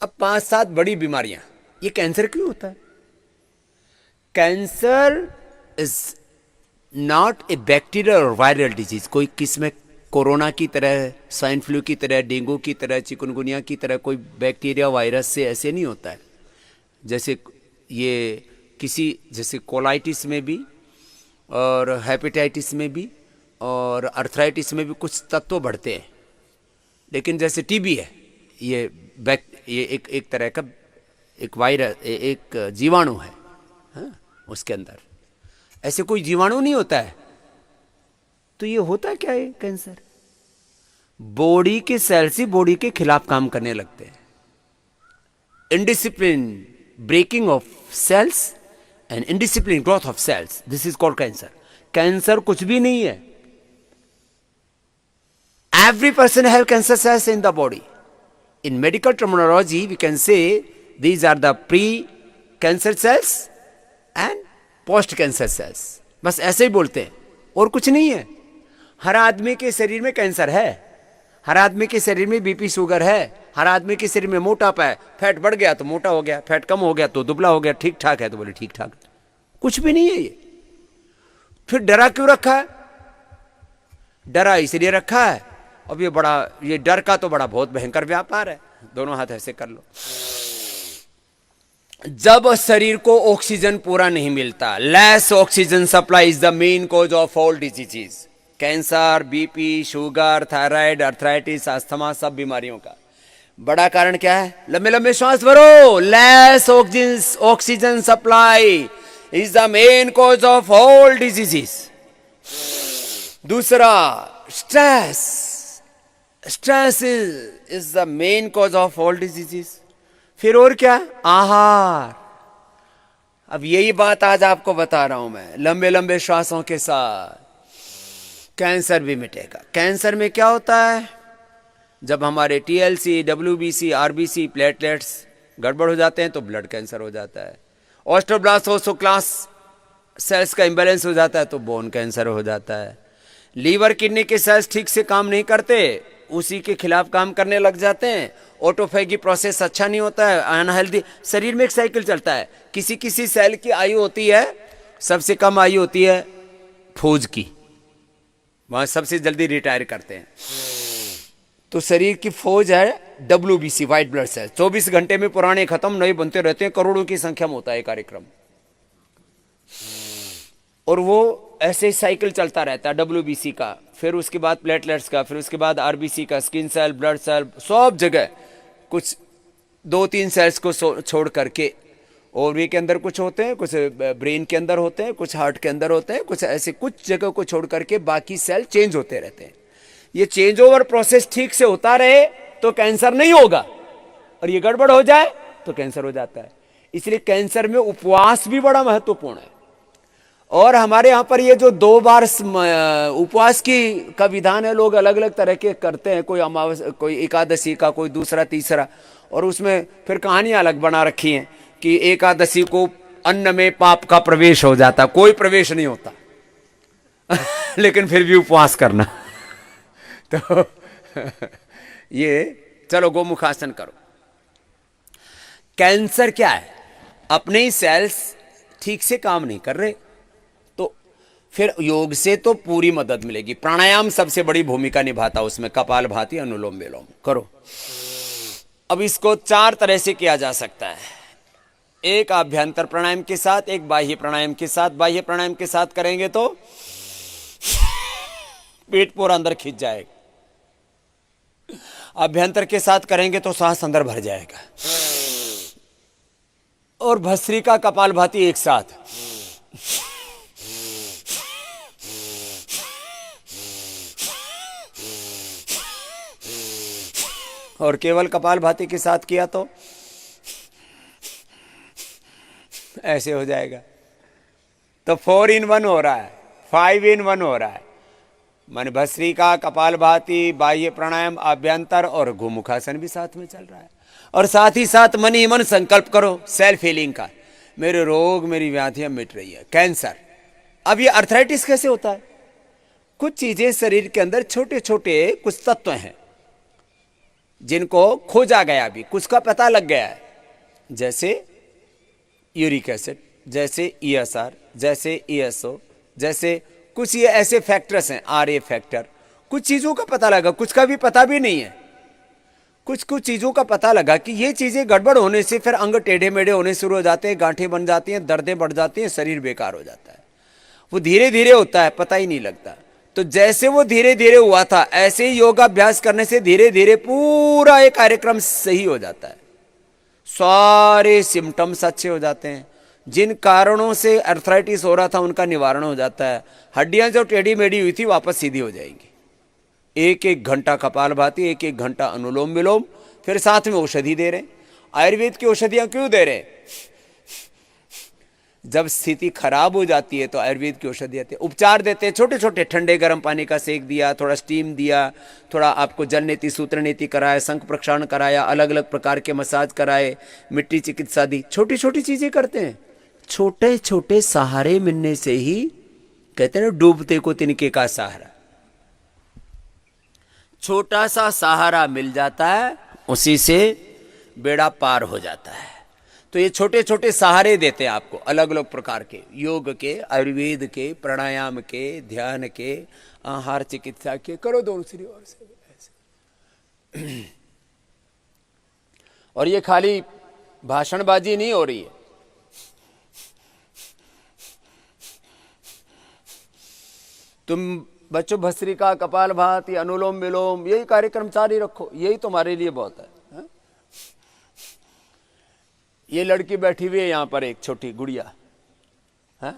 अब 5-7 बड़ी बीमारियां, ये कैंसर क्यों होता है? Cancer is not a bacterial और वायरल डिजीज। कोई किसमें कोरोना की तरह, स्वाइन फ्लू की तरह, डेंगू की तरह, चिकनगुनिया की तरह कोई बैक्टीरिया वायरस से ऐसे नहीं होता है। जैसे ये जैसे कोलाइटिस में भी और हेपेटाइटिस में भी और अर्थराइटिस में भी कुछ तत्व बढ़ते हैं, लेकिन जैसे टीबी है, ये एक तरह का एक वायरस, एक जीवाणु है, हाँ? उसके अंदर ऐसे कोई जीवाणु नहीं होता है। तो ये होता क्या है कैंसर? बॉडी के सेल्स ही बॉडी के खिलाफ काम करने लगते हैं। Indiscipline breaking of cells and indiscipline growth of cells, this is called cancer. Cancer कुछ भी नहीं है। Every person have cancer cells in the body. In medical terminology, we can say these are the pre-cancer cells and post-cancer cells. बस ऐसे ही बोलते हैं और कुछ नहीं है। हर आदमी के शरीर में कैंसर है, हर आदमी के शरीर में बीपी शुगर है, हर आदमी के शरीर में मोटापा है। फैट बढ़ गया तो मोटा हो गया, फैट कम हो गया तो दुबला हो गया, ठीक ठाक है तो बोले ठीक ठाक। कुछ भी नहीं है ये। फिर डरा क्यों रखा है? डरा इसलिए रखा है, अब ये डर का तो बड़ा बहुत भयंकर व्यापार है। दोनों हाथ ऐसे कर लो। जब शरीर को ऑक्सीजन पूरा नहीं मिलता, less oxygen supply is the main cause of all diseases. Cancer, BP, sugar, thyroid, arthritis, asthma, सब बीमारियों का बड़ा कारण क्या है? लंबे लंबे श्वास भरो। Less oxygen supply is the main cause of all diseases. दूसरा, stress. Stress is the main cause of all diseases. फिर और क्या? आहार। अब यही बात आज आपको बता रहा हूं मैं। लंबे लंबे श्वासों के साथ कैंसर भी मिटेगा। कैंसर में क्या होता है? जब हमारे टीएलसी, डब्ल्यूबीसी, आरबीसी, प्लेटलेट्स गड़बड़ हो जाते हैं तो ब्लड कैंसर हो जाता है। ऑस्टियोब्लास्ट ओस्टोक्लास्ट सेल्स का इंबैलेंस हो जाता है तो बोन कैंसर हो जाता है। लीवर किडनी के सेल्स ठीक से काम नहीं करते, उसी के खिलाफ काम करने लग जाते हैं। ऑटोफेगी प्रोसेस अच्छा नहीं होता है, अनहेल्दी। शरीर में एक साइकिल चलता है। किसी किसी सेल की आयु होती है, सबसे कम आयु होती है फौज की, वहां सबसे जल्दी रिटायर करते हैं। तो शरीर की फौज है डब्ल्यूबीसी, व्हाइट ब्लड सेल। 24 घंटे में पुराने खत्म, नए बनते रहते हैं। करोड़ों की संख्या में होता है कार्यक्रम, और वो ऐसे साइकिल चलता रहता है डब्ल्यूबीसी का, फिर उसके बाद प्लेटलेट्स का, फिर उसके बाद आरबीसी का, स्किन सेल, ब्लड सेल, सब जगह कुछ 2-3 सेल्स को छोड़ करके। ओवरी के अंदर कुछ होते हैं, कुछ ब्रेन के अंदर होते हैं, कुछ हार्ट के अंदर होते हैं, कुछ ऐसे कुछ जगह को छोड़ करके बाकी सेल चेंज होते रहते हैं। ये चेंज ओवर प्रोसेस ठीक से होता रहे तो कैंसर नहीं होगा, और ये गड़बड़ हो जाए तो कैंसर हो जाता है। इसलिए कैंसर में उपवास भी बड़ा महत्वपूर्ण है। और हमारे यहाँ पर ये जो 2 बार उपवास का विधान है, लोग अलग अलग तरह के करते हैं। कोई अमावस्या, कोई एकादशी का, कोई दूसरा तीसरा, और उसमें फिर कहानियां अलग बना रखी हैं कि एकादशी को अन्न में पाप का प्रवेश हो जाता। कोई प्रवेश नहीं होता लेकिन फिर भी उपवास करना तो ये चलो गोमुखासन करो। कैंसर क्या है? अपने ही सेल्स ठीक से काम नहीं कर रहे, तो फिर योग से तो पूरी मदद मिलेगी। प्राणायाम सबसे बड़ी भूमिका निभाता है उसमें। कपालभाति, अनुलोम विलोम करो। अब इसको 4 तरह से किया जा सकता है। एक आभ्यंतर प्राणायाम के साथ, एक बाह्य प्राणायाम के साथ। बाह्य प्राणायाम के साथ करेंगे तो पेट पूरा अंदर खिंच जाएगा, अभ्यंतर के साथ करेंगे तो सांस अंदर भर जाएगा। और भस्त्रिका, कपालभाति एक साथ। और केवल कपालभाति के साथ किया तो ऐसे हो जाएगा। तो 4 in 1 हो रहा है, 5 in 1 हो रहा है। मन भस्त्रिका, कपालभाति, बाह्य प्राणायाम, अभ्यंतर और गोमुखासन भी साथ में चल रहा है। और साथ ही साथ मन ही मन संकल्प करो सेल्फ हीलिंग का। मेरे रोग, मेरी व्याधियां मिट रही है। कैंसर, अब ये अर्थराइटिस कैसे होता है? कुछ चीजें शरीर के अंदर, छोटे छोटे कुछ तत्व हैं, जिनको खोजा गया, अभी कुछ का पता लग गया है, जैसे यूरिक एसिड, जैसे ESR, जैसे ESO, जैसे कुछ ये ऐसे फैक्टर्स हैं, RA फैक्टर, कुछ चीज़ों का पता लगा, कुछ का भी पता भी नहीं है। कुछ कुछ चीज़ों का पता लगा कि ये चीज़ें गड़बड़ होने से फिर अंग टेढ़े मेढ़े होने शुरू हो जाते हैं, गांठें बन जाती हैं, दर्दें बढ़ जाती हैं, शरीर बेकार हो जाता है। वो धीरे धीरे होता है, पता ही नहीं लगता। तो जैसे वो धीरे धीरे हुआ था, ऐसे ही योगाभ्यास करने से धीरे धीरे पूरा एक कार्यक्रम सही हो जाता है, सारे सिम्टम्स अच्छे हो जाते हैं। जिन कारणों से अर्थराइटिस हो रहा था उनका निवारण हो जाता है। हड्डियां जो टेढ़ी मेढ़ी हुई थी वापस सीधी हो जाएंगी। एक एक घंटा कपालभाति, एक एक घंटा अनुलोम विलोम, फिर साथ में औषधि दे रहे हैं। आयुर्वेद की औषधियां क्यों दे रहे हैं? जब स्थिति खराब हो जाती है तो आयुर्वेद की औषधि आती है, उपचार देते हैं, छोटे छोटे, ठंडे गर्म पानी का सेक दिया, थोड़ा स्टीम दिया, थोड़ा आपको जल नीति सूत्र नीति कराया, शंख प्रक्षालन कराया, अलग अलग प्रकार के मसाज कराए, मिट्टी चिकित्सा दी, छोटी छोटी चीजें करते हैं। छोटे छोटे सहारे मिलने से ही कहते हैं ना, डूबते को तिनके का सहारा। छोटा सा सहारा मिल जाता है, उसी से बेड़ा पार हो जाता है। तो ये छोटे छोटे सहारे देते हैं आपको, अलग अलग प्रकार के, योग के, आयुर्वेद के, प्राणायाम के, ध्यान के, आहार चिकित्सा के, करो दूसरी ओर से ऐसे। और ये खाली भाषणबाजी नहीं हो रही है, तुम बच्चों भस्त्रिका, कपालभाति, अनुलोम विलोम, यही कार्यक्रम जारी रखो, यही तुम्हारे लिए बहुत है। ये लड़की बैठी हुई है यहाँ पर, एक छोटी गुड़िया है।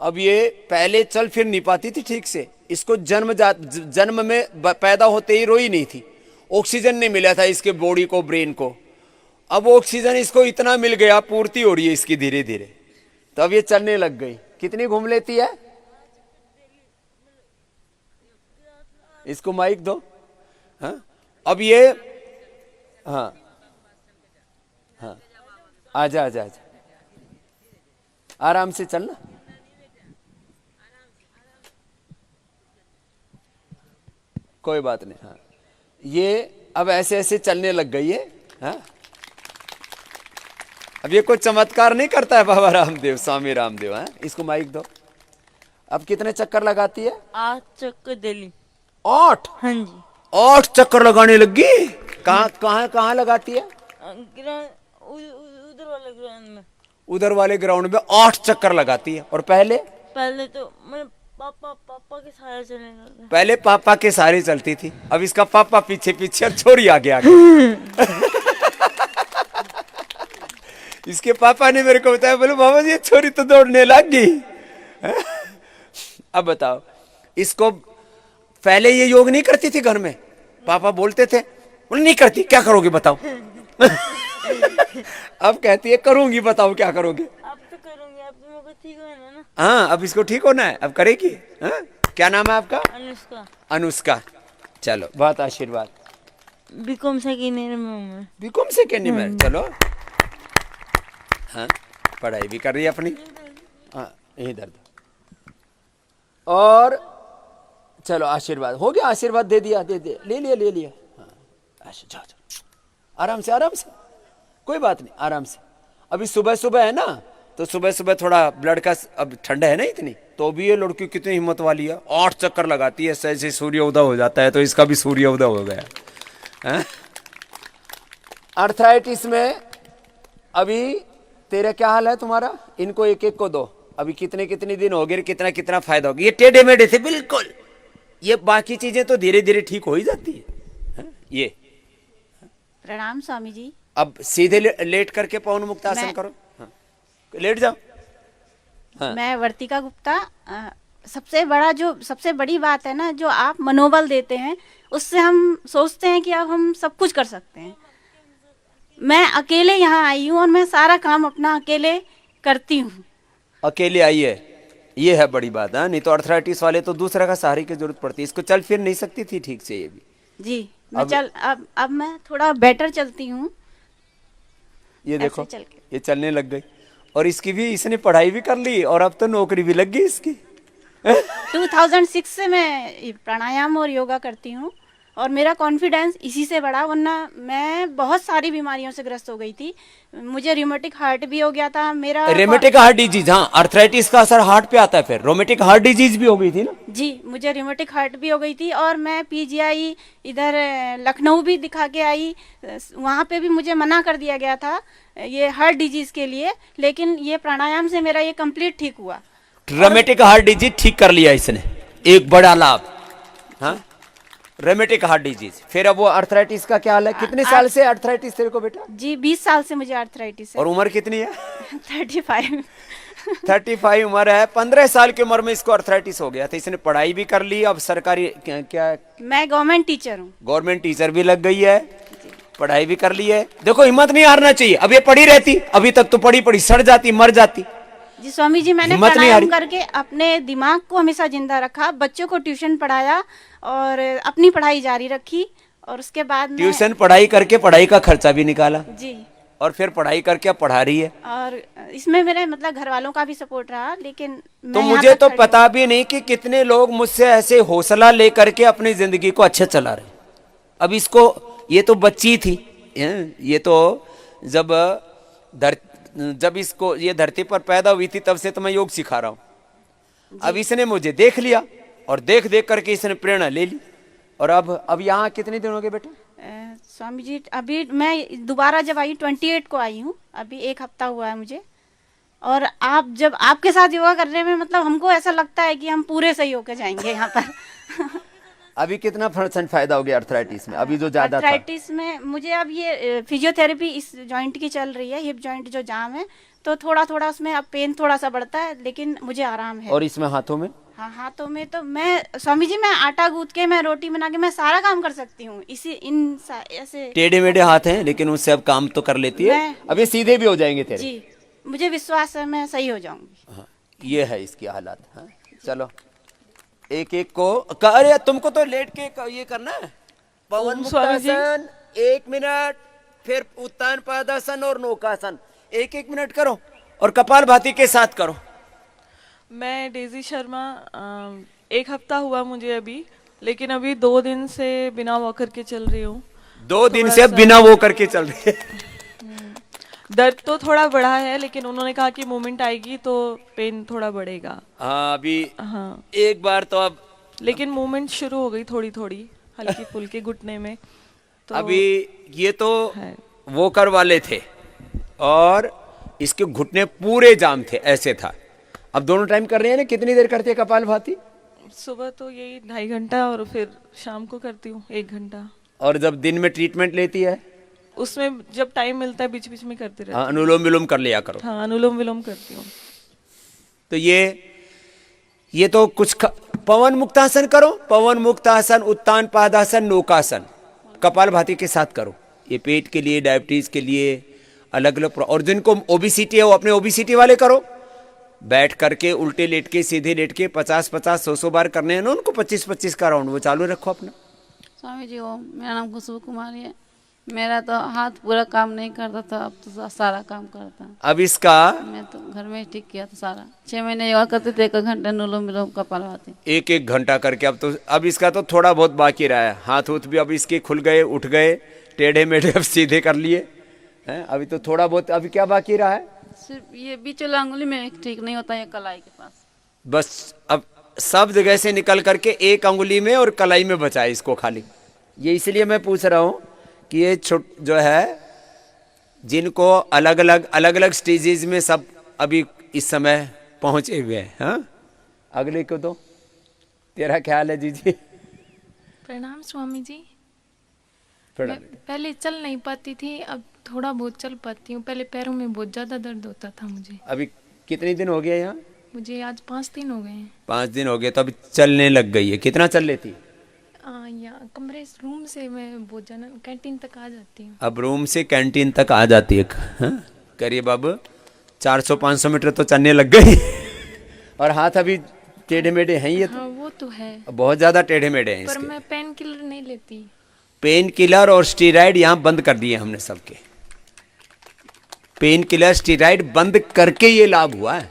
अब ये पहले चल फिर नहीं पाती थी ठीक से, इसको जन्म में पैदा होते ही रोई नहीं थी, ऑक्सीजन नहीं मिला था इसके बॉडी को, ब्रेन को। अब ऑक्सीजन इसको इतना मिल गया, पूर्ति हो रही है इसकी धीरे धीरे, तो अब ये चलने लग गई। कितनी घूम लेती है? इसको माइक दो। हाँ अब ये, हाँ हाँ, आजा आजा आजा, आराम से चलना। कोई बात नहीं। हाँ ये अब ऐसे ऐसे चलने लग गई है। हाँ अब ये कोई चमत्कार नहीं करता है बाबा रामदेव, स्वामी रामदेव। हाँ इसको माइक दो। अब कितने चक्कर लगाती है? 8 चक्कर डेली। 8? हाँ जी, 8 चक्कर लगाने लगी। कहाँ कहाँ कहाँ लगाती है? उधर वाले ग्राउंड में। उधर वाले ग्राउंड में 8 चक्कर लगाती है। और पहले तो मैं पापा के सारे चलने लगा। पहले पापा के सारे चलती थी, अब इसका पापा पीछे पीछे और छोरी आगे आगे। इसके पापा ने मेरे को बताया, बोले बाबा जी ये छोरी तो दौड़ने लग गई। अब बताओ, इसको पहले ये योग नहीं करती थी घर में, पापा बोलते थे, बोले नहीं करती, क्या करोगे बताओ। अब कहती है करूंगी, बताओ क्या करोगे। अब तो करूंगी, अब तो मेरे को ठीक होना है ना। हाँ अब इसको ठीक होना है, अब करेगी। हाँ क्या नाम है आपका? अनुष्का। अनुष्का, चलो बहुत आशीर्वाद। बीकॉम सेकेंड ईयर में हूँ मैं। बीकॉम सेकेंड ईयर में, चलो। हाँ पढ़ाई भी कर रही है अपनी। हाँ यही दर्द। और चलो आशीर्वाद हो गया, आशीर्वाद दे दिया, दे दिया, ले लिया ले लिया। हाँ जाओ जाओ, आराम से आराम से, कोई बात नहीं, आराम से। अभी सुबह सुबह है ना, तो सुबह सुबह थोड़ा ब्लड का, अब ठंडा है ना इतनी, तो भी ये लड़की कितनी हिम्मत वाली है, 8 चक्कर लगाती है। ऐसे सूर्य उदय हो जाता है, तो इसका भी सूर्य उदय हो गया। अर्थराइटिस में अभी तेरा क्या हाल है तुम्हारा? इनको एक एक को दो। अभी कितने कितने दिन हो गए, कितना कितना फायदा होगा। ये टेढ़े मेढ़े थे बिल्कुल, ये बाकी चीजें तो धीरे धीरे ठीक हो ही जाती है। ये प्रणाम स्वामी जी। अब सीधे लेट करके पवन मुक्त आसन करो। हाँ लेट जाओ। हाँ। मैं वर्तिका गुप्ता। सबसे बड़ी बात है ना, जो आप मनोबल देते हैं, उससे हम सोचते हैं कि अब हम सब कुछ कर सकते हैं। मैं अकेले यहाँ आई हूँ और मैं सारा काम अपना अकेले करती हूँ। अकेले आई है, ये है बड़ी बात। हाँ नहीं तो अर्थराइटिस वाले तो दूसरा का सहारे की जरूरत पड़ती है। इसको चल फिर नहीं सकती थी ठीक से। ये भी जी मैं अब मैं थोड़ा बेटर चलती हूँ। ये देखो चल के ये चलने लग गई, और इसकी भी, इसने पढ़ाई भी कर ली और अब तो नौकरी भी लग गई इसकी। 2006 से मैं प्राणायाम और योगा करती हूँ। और मेरा कॉन्फिडेंस इसी से बढ़ा, वरना मैं बहुत सारी बीमारियों से ग्रस्त हो गई थी। मुझे रिमेटिक हार्ट भी हो गया था मेरा। रोमेटिक हार्ट डिजीज, हाँ, अर्थराइटिस का असर हार्ट पे आता है, फिर रोमेटिक हार्ट डिजीज भी हो गई थी ना? जी, मुझे रिमेटिक हार्ट भी हो गई थी और मैं पीजीआई इधर लखनऊ भी दिखा के आई। वहाँ पे भी मुझे मना कर दिया गया था ये हार्ट डिजीज के लिए, लेकिन ये प्राणायाम से मेरा ये कंप्लीट ठीक हुआ। रोमेटिक हार्ट डिजीज ठीक कर लिया इसने, एक बड़ा लाभ। हाँ, रोमेटिक हार्ट डिजीज। फिर अब वो अर्थराइटिस का क्या हाल है? कितने साल से अर्थराइटिस तेरे को बेटा? जी 20 साल से मुझे आर्थराइटिस है। और उम्र कितनी है? 35। 35 उम्र है। 15 साल की उम्र में इसको अर्थराइटिस हो गया था। इसने पढ़ाई भी कर ली, अब सरकारी क्या मैं गवर्नमेंट टीचर हूँ। गवर्नमेंट टीचर भी लग गई है, पढ़ाई भी कर ली है। देखो, हिम्मत नहीं हारना चाहिए। अब ये पढ़ी रहती, अभी तक तो पढ़ी सड़ जाती, मर जाती। जी स्वामी जी, मैंने हिम्मत नहीं प्राणायाम हारी। करके अपने दिमाग को हमेशा जिंदा रखा, बच्चों को ट्यूशन पढ़ाया और अपनी पढ़ाई जारी रखी। और उसके बाद मैं ट्यूशन पढ़ाई करके पढ़ाई का खर्चा भी निकाला, जी, और फिर पढ़ाई करके अब पढ़ा रही है। और इसमें मेरे मतलब घर वालों का भी सपोर्ट रहा, लेकिन तो मैं यहाँ मुझे तक तो खड़ी पता भी नहीं कि कितने लोग मुझसे ऐसे हौसला लेकर के अपनी जिंदगी को अच्छे चला रहे। अब इसको, ये तो बच्ची थी, ये तो जब इसको ये धरती पर पैदा हुई थी तब से तो मैं योग सिखा रहा हूँ। अब इसने मुझे देख लिया और देख देख करके इसने प्रेरणा ले ली। और अब यहाँ कितने दिन हो गए बेटा? स्वामी जी, अभी मैं दोबारा जब आई 28 को आई हूँ, अभी 1 हफ्ता हुआ है मुझे। और आप जब आपके साथ योगा करने में मतलब हमको ऐसा लगता है कि हम पूरे सही होके जाएंगे यहाँ पर। अभी कितना % फायदा हो गया अर्थराइटिस में? अभी जो ज्यादा था, अर्थराइटिस में मुझे अब ये फिजियोथेरेपी इस जॉइंट की चल रही है, हिप जॉइंट जो जाम है, तो थोड़ा थोड़ा उसमें अब पेन थोड़ा सा बढ़ता है, लेकिन मुझे आराम है। और इसमें हाथों में? हाँ, हाथों में तो मैं स्वामी जी, मैं आटा गूंथ के, मैं रोटी बना के, मैं सारा काम कर सकती हूँ। ऐसे टेढ़े मेढ़े हाथ हैं, लेकिन उससे अब काम तो कर लेती है। मैं- अब ये सीधे भी हो जाएंगे तेरे। जी, मुझे विश्वास है मैं सही हो जाऊंगी। हाँ, ये है इसकी हालात। हाँ, चलो एक एक को अरे तुमको तो लेट के ये करना है। पवन स्वामी जी। मुक्तासन 1 मिनट, फिर उत्तान पादासन और नौकासन 1-1 मिनट करो, और कपालभाति के साथ करो। मैं डेजी शर्मा, 1 हफ्ता हुआ मुझे अभी, लेकिन अभी 2 दिन से बिना वॉकर के चल रही हूँ। 2 दिन थोड़ा से सा- बिना वो करके चल रही है। दर्द तो थोड़ा बढ़ा है, लेकिन उन्होंने कहा कि मूवमेंट आएगी तो पेन थोड़ा बढ़ेगा। हाँ, अभी हाँ, एक बार तो अब लेकिन मूवमेंट शुरू हो गई थोड़ी थोड़ी, हल्की फुल्की घुटने में। तो अभी ये तो है। वोकर वाले थे और इसके घुटने पूरे जाम थे, ऐसे था। अब दोनों टाइम कर रहे हैं ना? कितनी देर करते हैं कपालभाति? सुबह तो यही 2.5 घंटा, और फिर शाम को करती हूँ 1 घंटा। और जब दिन में ट्रीटमेंट लेती है, उसमें जब टाइम मिलता है बीच बीच में करती रहती हाँ, अनुलोम विलोम कर लिया करो। हूँ। हाँ, अनुलोम विलोम करती हूँ। तो ये तो कुछ पवन मुक्तासन करो, पवन मुक्तासन, उत्तान पादासन, नौकासन कपालभाति के साथ करो। ये पेट के लिए, डायबिटीज के लिए अलग अलग। और जिनको ओबिसिटी है वो अपने ओबिसिटी वाले करो, बैठ करके उल्टे लेट के, सीधे लेट के 50-50 100 बार करने हैं ना उनको, 25-25 का राउंड वो चालू रखो अपना। स्वामी जी, ओम। मेरा नाम खुशबू कुमारी है। मेरा तो हाथ पूरा काम नहीं करता था, अब तो सारा काम करता है। अब इसका मैं तो घर में ही ठीक किया था सारा। 6 महीने योगा करते थे, 1 घंटा अनुलोम विलोम कपालभाति। 1-1 घंटा करके। अब इसका तो थोड़ा बहुत बाकी रहा है। हाथ उथ भी अब इसके खुल गए, उठ गए, टेढ़े मेढ़े अब सीधे कर लिए हैं। अभी तो थोड़ा बहुत, अभी क्या बाकी रहा है? सिर्फ ये बीच वाला अंगुली में ठीक नहीं होता है, कलाई के पास। बस अब सब जगह से निकल करके एक अंगुली में और कलाई में बचा है इसको खाली। ये इसलिए मैं पूछ रहा हूँ कि ये जो है, जिनको अलग अलग स्टेजेस में सब अभी इस समय पहुंचे हुए हैं। हाँ, अगले को तो तेरा ख्याल है जीजी? प्रणाम स्वामी जी। प्रणाम। मैं पहले चल नहीं पाती थी, अब थोड़ा बहुत चल पाती हूँ। पहले पैरों में बहुत ज़्यादा दर्द होता था मुझे। अभी कितने दिन हो गए यहाँ? मुझे आज 5 दिन हो गए हैं। 5 दिन हो गए, तो अभी चलने लग गई है। कितना चल लेती? यहाँ कमरे रूम से मैं बहुत ज़्यादा कैंटीन तक आ जाती हूँ। अब रूम से कैंटीन तक आ जाती है। हाँ? करीब अब 400-500 मीटर तो चलने लग गई। और हाथ अभी टेढ़े मेढ़े हैं ये तो? हाँ, वो तो है, बहुत ज्यादा टेढ़े मेढ़े हैं पर इसके। मैं पेन किलर नहीं लेती। पेन किलर और स्टीराइड यहाँ बंद कर दिए हमने सबके। पेन किलर स्टीराइड बंद करके ये लाभ हुआ है।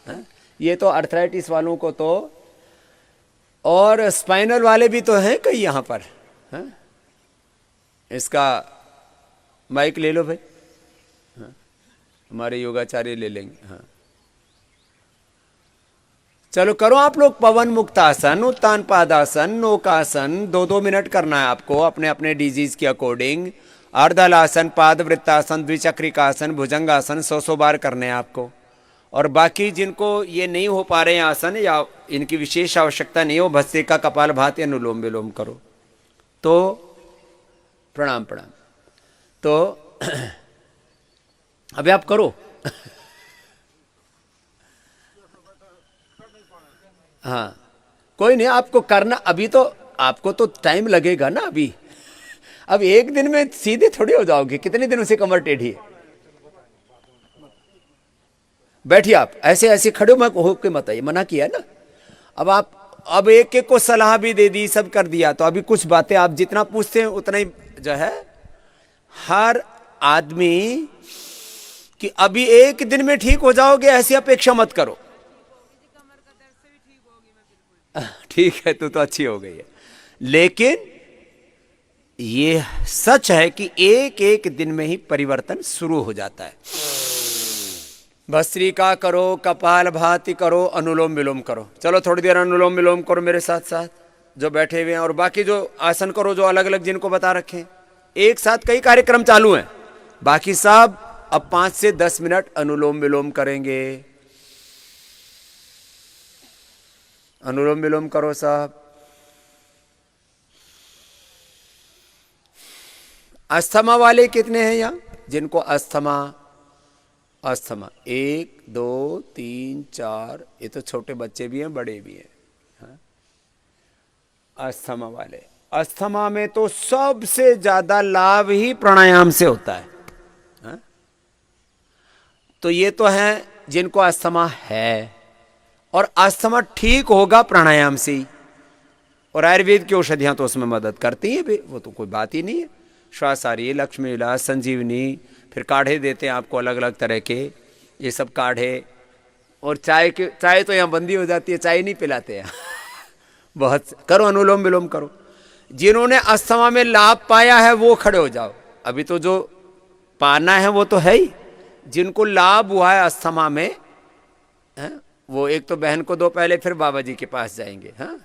हाँ? ये तो अर्थराइटिस वालों को तो, और स्पाइनल वाले भी तो हैं कई यहाँ पर। हाँ? इसका माइक ले लो भाई, हाँ? हमारे योगाचार्य ले लेंगे। हाँ चलो करो आप लोग पवन मुक्तासन, उत्तान पादासन, नौकासन, 2-2 मिनट करना है आपको अपने अपने डिजीज के अकॉर्डिंग। अर्धलासन, पाद वृत्तासन, द्विचक्रिकासन, भुजंगासन 100 बार करने हैं आपको। और बाकी जिनको ये नहीं हो पा रहे हैं आसन या इनकी विशेष आवश्यकता नहीं हो, भस्त्रिका, कपालभाति, अनुलोम विलोम करो। तो प्रणाम प्रणाम। तो अभी आप करो। हाँ कोई नहीं, आपको करना अभी, तो आपको तो टाइम लगेगा ना अभी। अब एक दिन में सीधे थोड़ी हो जाओगे, कितने दिनों से कमर टेढ़ी है। बैठिए आप, ऐसे ऐसे खड़े हो के मत आइए, मना किया ना। अब आप अब एक एक को सलाह भी दे दी, सब कर दिया, तो अभी कुछ बातें आप जितना पूछते हैं उतना ही जो है हर आदमी कि अभी एक दिन में ठीक हो जाओगे ऐसी अपेक्षा मत करो। ठीक है तो अच्छी हो गई है, लेकिन ये सच है कि एक एक दिन में ही परिवर्तन शुरू हो जाता है। भस्त्रिका करो, कपालभाति करो, अनुलोम विलोम करो। चलो थोड़ी देर अनुलोम विलोम करो मेरे साथ साथ जो बैठे हुए हैं, और बाकी जो आसन करो जो अलग अलग जिनको बता रखे हैं। एक साथ कई कार्यक्रम चालू हैं, बाकी सब अब 5 से 10 मिनट अनुलोम विलोम करेंगे। अनुलोम विलोम करो साहब। अस्थमा वाले कितने हैं यहाँ जिनको अस्थमा? अस्थमा 1 2 3 4, ये तो छोटे बच्चे भी हैं बड़े भी हैं। हाँ? अस्थमा वाले, अस्थमा में तो सबसे ज्यादा लाभ ही प्राणायाम से होता है। हाँ? तो ये तो है जिनको अस्थमा है, और अस्थमा ठीक होगा प्राणायाम से ही। और आयुर्वेद की औषधियां तो उसमें मदद करती हैं, वो तो कोई बात ही नहीं है। श्वासारी, लक्ष्मी विलास, संजीवनी, फिर काढ़े देते हैं आपको अलग अलग तरह के, ये सब काढ़े। और चाय तो यहाँ बंदी हो जाती है, चाय नहीं पिलाते हैं। बहुत करो, अनुलोम विलोम करो। जिन्होंने अस्थमा में लाभ पाया है वो खड़े हो जाओ। अभी तो जो पाना है वो तो है ही, जिनको लाभ हुआ है अस्थमा में है? वो एक तो बहन को दो पहले, फिर बाबा जी के पास जाएंगे। हाँ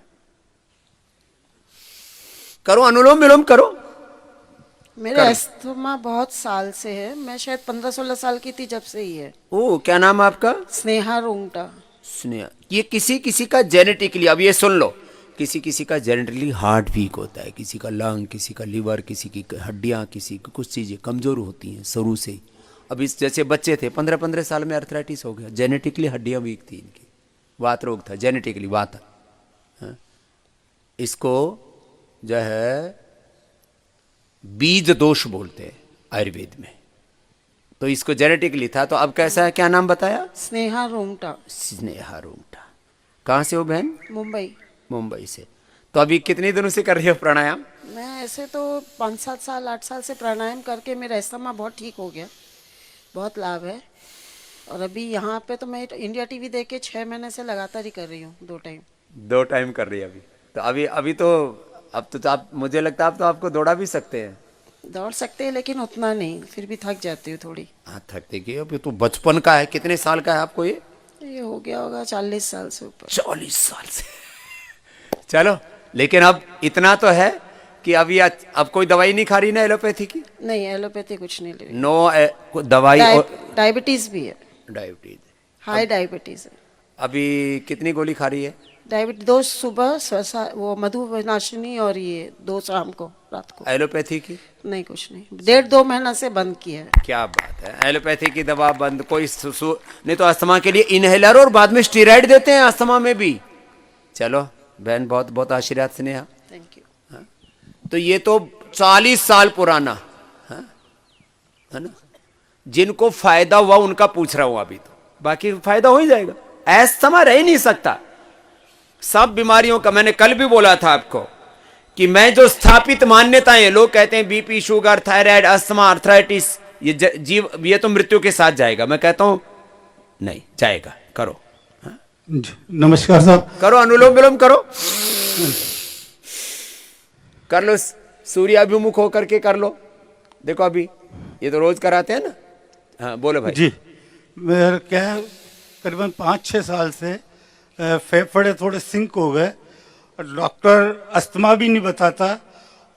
करो, अनुलोम विलोम करो। मेरा अस्थमा बहुत साल से है, मैं शायद 15-16 साल की थी जब से ही है। ओ क्या नाम है आपका? स्नेहा रोंगटा। स्नेहा। ये किसी किसी का जेनेटिकली, अब ये सुन लो, किसी किसी का जेनेटिकली हार्ट वीक होता है, किसी का लंग, किसी का लीवर, किसी की हड्डियां, किसी की कुछ चीजें कमजोर होती हैं शुरू से ही। अब इस जैसे बच्चे थे 15-15 साल में अर्थराइटिस हो गया, जेनेटिकली हड्डियां वीक थी इनकी, वात रोग था जेनेटिकली, वात। हाँ? इसको जो है बीज दोष बोलते हैं आयुर्वेद में। तो इसको जेनेटिकली था, तो अब कैसा है, क्या नाम बताया? स्नेहा रोंगटा। स्नेहा रोंगटा। कहाँ से हो बहन? मुंबई। मुंबई से। तो अभी कितने दिनों से कर रही हो प्राणायाम? मैं ऐसे तो 5-7 साल 8 साल से प्राणायाम करके मेरा अस्थमा बहुत ठीक हो गया, बहुत लाभ है। और अभी यहाँ पे तो मैं इंडिया टीवी देख के 6 महीने से लगातार ही कर रही हूँ, 2 टाइम कर रही है अभी। तो अभी तो अब तो आप, मुझे लगता है आप तो आपको दौड़ा भी सकते हैं। दौड़ सकते हैं लेकिन उतना नहीं, फिर भी थक जाती हूँ थोड़ी। हाँ थकते कि अभी तो बचपन का है। कितने साल का है आपको ये हो गया होगा 40 साल से ऊपर। 40 साल से। चलो, लेकिन अब इतना तो है कि अभी अब कोई दवाई नहीं खा रही ना एलोपैथी की? नहीं, एलोपैथी कुछ नहीं ले रही। नो दवाई। डायबिटीज भी है। डायबिटीज, हाई डायबिटीज है। अभी कितनी गोली खा रही है? डायबिटीज 2 सुबह, वो मधुनाशिनी, और ये 2 शाम को, रात को। एलोपैथी की नहीं, कुछ नहीं, 1.5-2 महीना से बंद किया है। क्या बात है, एलोपैथी की दवा बंद। कोई नहीं तो अस्थमा के लिए इनहेलर और बाद में स्टीरॉइड देते हैं अस्थमा में भी। चलो बहन, बहुत बहुत आशीर्वाद स्नेहा, थैंक यू। तो ये तो 40 साल पुराना है ना। जिनको फायदा हुआ उनका पूछ रहा हूं अभी, तो बाकी फायदा हो ही जाएगा। अस्थमा रह ही नहीं सकता। सब बीमारियों का, मैंने कल भी बोला था आपको कि मैं जो स्थापित मान्यताएं, लोग कहते हैं BP, sugar, thyroid, asthma, arthritis, ये तो मृत्यु के साथ जाएगा। मैं कहता हूं नहीं जाएगा। करो। नमस्कार साहब। करो, अनुलोम विलोम करो, कर लो। सूर्याभिमुख होकर के कर लो। देखो अभी ये तो रोज कराते हैं ना। हाँ बोलो भाई। जी, मेरा क्या है, करीबन 5-6 साल से फेफड़े थोड़े सिंक हो गए। डॉक्टर अस्थमा भी नहीं बताता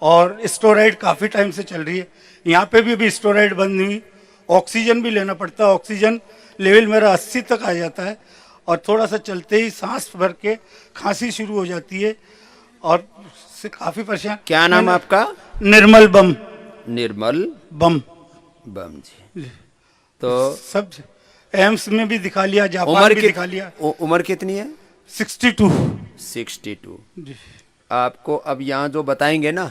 और स्टेरॉइड काफ़ी टाइम से चल रही है। यहाँ पे भी अभी स्टेरॉइड बंद हुई। ऑक्सीजन भी लेना पड़ता है। ऑक्सीजन लेवल मेरा 80 तक आ जाता है और थोड़ा सा चलते ही सांस भर के खांसी शुरू हो जाती है और से काफ़ी परेशान। क्या नाम आपका? निर्मल बम। निर्मल बम बम जी। तो सब एम्स में भी दिखा लिया, जापान उम्र भी दिखा लिया। उम्र कितनी है? 62। 62। जी। आपको अब यहाँ जो बताएंगे ना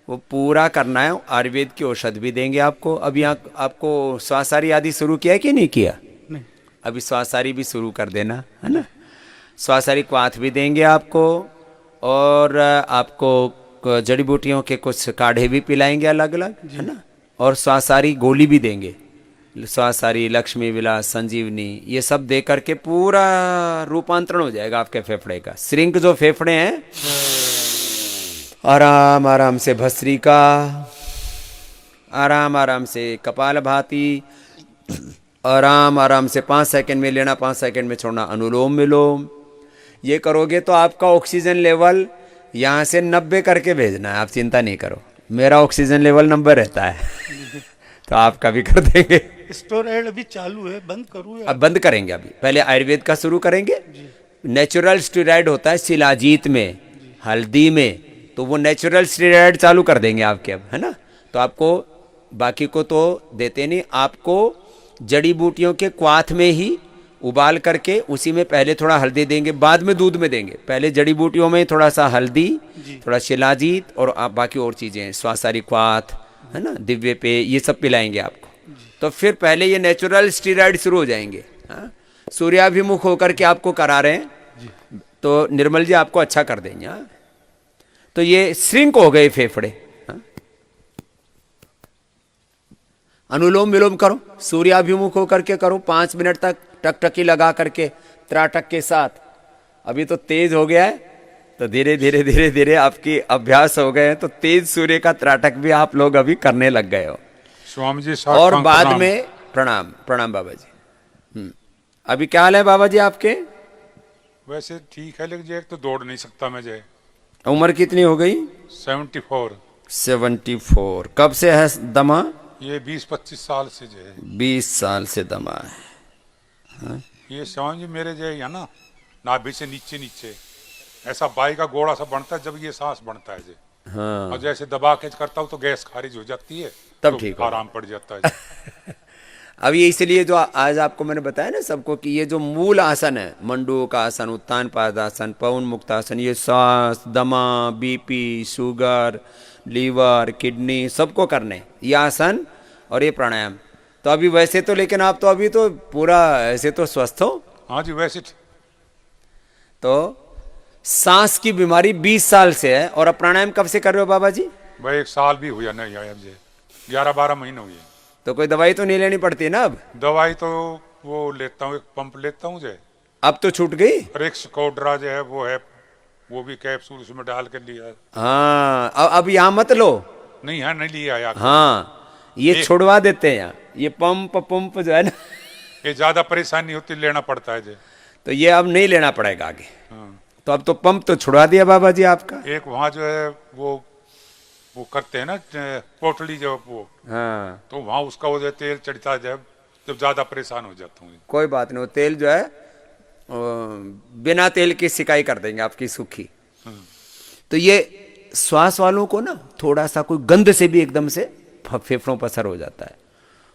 वो पूरा करना है। आयुर्वेद की औषध भी देंगे आपको। अब यहाँ आपको श्वासारी आदि शुरू किया है कि नहीं किया? नहीं। अभी श्वासारी भी शुरू कर देना है ना। श्वासारी क्वाथ भी देंगे आपको और आपको जड़ी बूटियों के कुछ काढ़े भी पिलाएंगे अलग अलग, है ना। और श्वासारी गोली भी देंगे। श्वासारी, लक्ष्मी विलास, संजीवनी, ये सब दे करके पूरा रूपांतरण हो जाएगा आपके फेफड़े का। श्रिंक जो फेफड़े हैं आराम आराम से भस्त्रिका, आराम आराम से कपालभाति, आराम आराम से 5 सेकंड में लेना, 5 सेकंड में छोड़ना, अनुलोम विलोम। ये करोगे तो आपका ऑक्सीजन लेवल यहाँ से 90 करके भेजना है। आप चिंता नहीं करो, मेरा ऑक्सीजन लेवल 90 रहता है तो आपका भी कर देंगे। स्टेरॉइड अभी चालू है, बंद करूँ? अब बंद करेंगे। अभी पहले आयुर्वेद का शुरू करेंगे। नेचुरल स्टेरॉइड होता है शिलाजीत में, हल्दी में, तो वो नेचुरल स्टेरॉइड चालू कर देंगे आपके अब, है ना। तो आपको बाकी को तो देते नहीं, आपको जड़ी बूटियों के क्वाथ में ही उबाल करके उसी में पहले थोड़ा हल्दी देंगे, बाद में दूध में देंगे। पहले जड़ी बूटियों में थोड़ा सा हल्दी, थोड़ा शिलाजीत और आप बाकी और चीज़ें, श्वासारी क्वाथ, है ना, दिव्य पे, ये सब पिलाएंगे आपको। तो फिर पहले ये नेचुरल स्टेरॉइड शुरू हो जाएंगे। हाँ, सूर्याभिमुख होकर के आपको करा रहे हैं तो निर्मल जी आपको अच्छा कर देंगे। हाँ, तो ये श्रिंक हो गए फेफड़े। हाँ? अनुलोम विलोम करो, सूर्याभिमुख होकर के करो 5 मिनट तक, टकटकी लगा करके त्राटक के साथ। अभी तो तेज हो गया है तो धीरे धीरे धीरे धीरे आपकी अभ्यास हो गए हैं तो तेज सूर्य का त्राटक भी आप लोग अभी करने लग गए हो। स्वामी जी और बाद में प्रणाम। प्रणाम बाबा जी। अभी क्या हाल है बाबा जी आपके? वैसे ठीक है, लेकिन एक तो दौड़ नहीं सकता मैं। जय उम्र कितनी हो गई? 74। 74। कब से है दमा? ये 20-25 साल से जो है। 20 साल से दमा है। हाँ? ये स्वामी जी मेरे जो है ना, नाभि से नीचे नीचे ऐसा बाई का गोड़ा सा बनता है, जब ये सांस बनता है जी। हाँ। और जैसे दबा के करता हूँ तो गैस खारिज हो जाती है, तब तो ठीक आराम पड़ जाता है। अब ये इसलिए जो आज आपको मैंने बताया ना सबको कि ये जो मूल आसन है, मंडूक आसन, उत्तान पादासन, पवन मुक्तासन, ये सांस, दमा, बीपी, शुगर, लीवर, किडनी, सबको करने ये आसन और ये प्राणायाम। तो अभी वैसे तो, लेकिन आप तो अभी तो पूरा ऐसे तो स्वस्थ हो। हाँ जी, वैसे तो सांस की बीमारी 20 साल से है और अब प्राणायाम कब से कर रहे हो बाबा जी? भाई 1 साल भी हुआ नहीं है, अब 11-12 महीने हुए। तो कोई दवाई तो नहीं लेनी पड़ती ना अब? दवाई तो वो लेता हूँ, एक पंप लेता हूँ। अब तो छूट गई। और एक स्कोड्रा जो है वो है, वो भी कैप्सूल उसमें डाल कर लिया। हाँ, अब यहाँ मत लो। नहीं है, नहीं लिया यार। हाँ, ये छुड़वा देते हैं यहाँ, ये पंप जो है ना ये ज्यादा परेशानी होती, लेना पड़ता है जी। तो ये अब नहीं लेना पड़ेगा आगे। हाँ। तो अब तो पंप तो छुड़वा दिया बाबा जी आपका। एक वहाँ जो है वो करते हैं ना पोटली, जब वो, हाँ, तो वहाँ उसका वो जो तेल चढ़ता है, जब ज्यादा परेशान हो जाता हूँ। कोई बात नहीं, वो तेल जो है बिना तेल की सिकाई कर देंगे आपकी सूखी। तो ये श्वास वालों को ना थोड़ा सा कोई गंध से भी एकदम से फेफड़ों पर असर हो जाता है,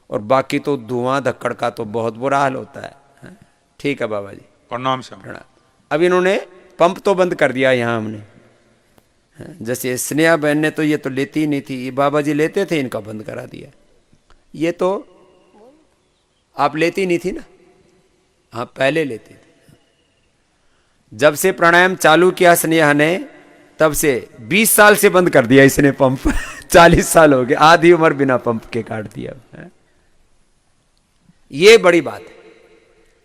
और बाकी तो धुआं धक्कड़ का तो बहुत बुरा हाल होता है। ठीक है बाबा जी, प्रणाम से प्रणाम। अब इन्होंने पंप तो बंद कर दिया यहाँ हमने। जैसे स्नेहा बहन ने तो ये तो लेती ही नहीं थी, ये बाबा जी लेते थे, इनका बंद करा दिया। ये तो आप लेती नहीं थी ना? हाँ, पहले लेती थी। जब से प्राणायाम चालू किया स्नेहा ने, तब से 20 साल से बंद कर दिया इसने पंप। 40 साल हो गए, आधी उम्र बिना पंप के काट दिया। ये बड़ी बात है।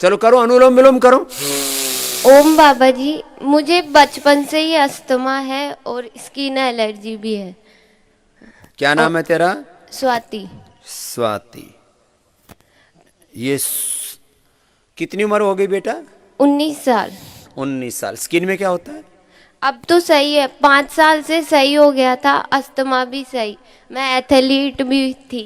चलो करो, अनुलोम विलोम करो। ओम बाबा जी, मुझे बचपन से ही अस्थमा है और स्किन एलर्जी भी है। क्या नाम है तेरा? स्वाति। स्वाति। कितनी उम्र हो गई बेटा? 19 साल। 19 साल। स्किन में क्या होता है? अब तो सही है, 5 साल से सही हो गया था, अस्थमा भी सही, मैं एथलीट भी थी।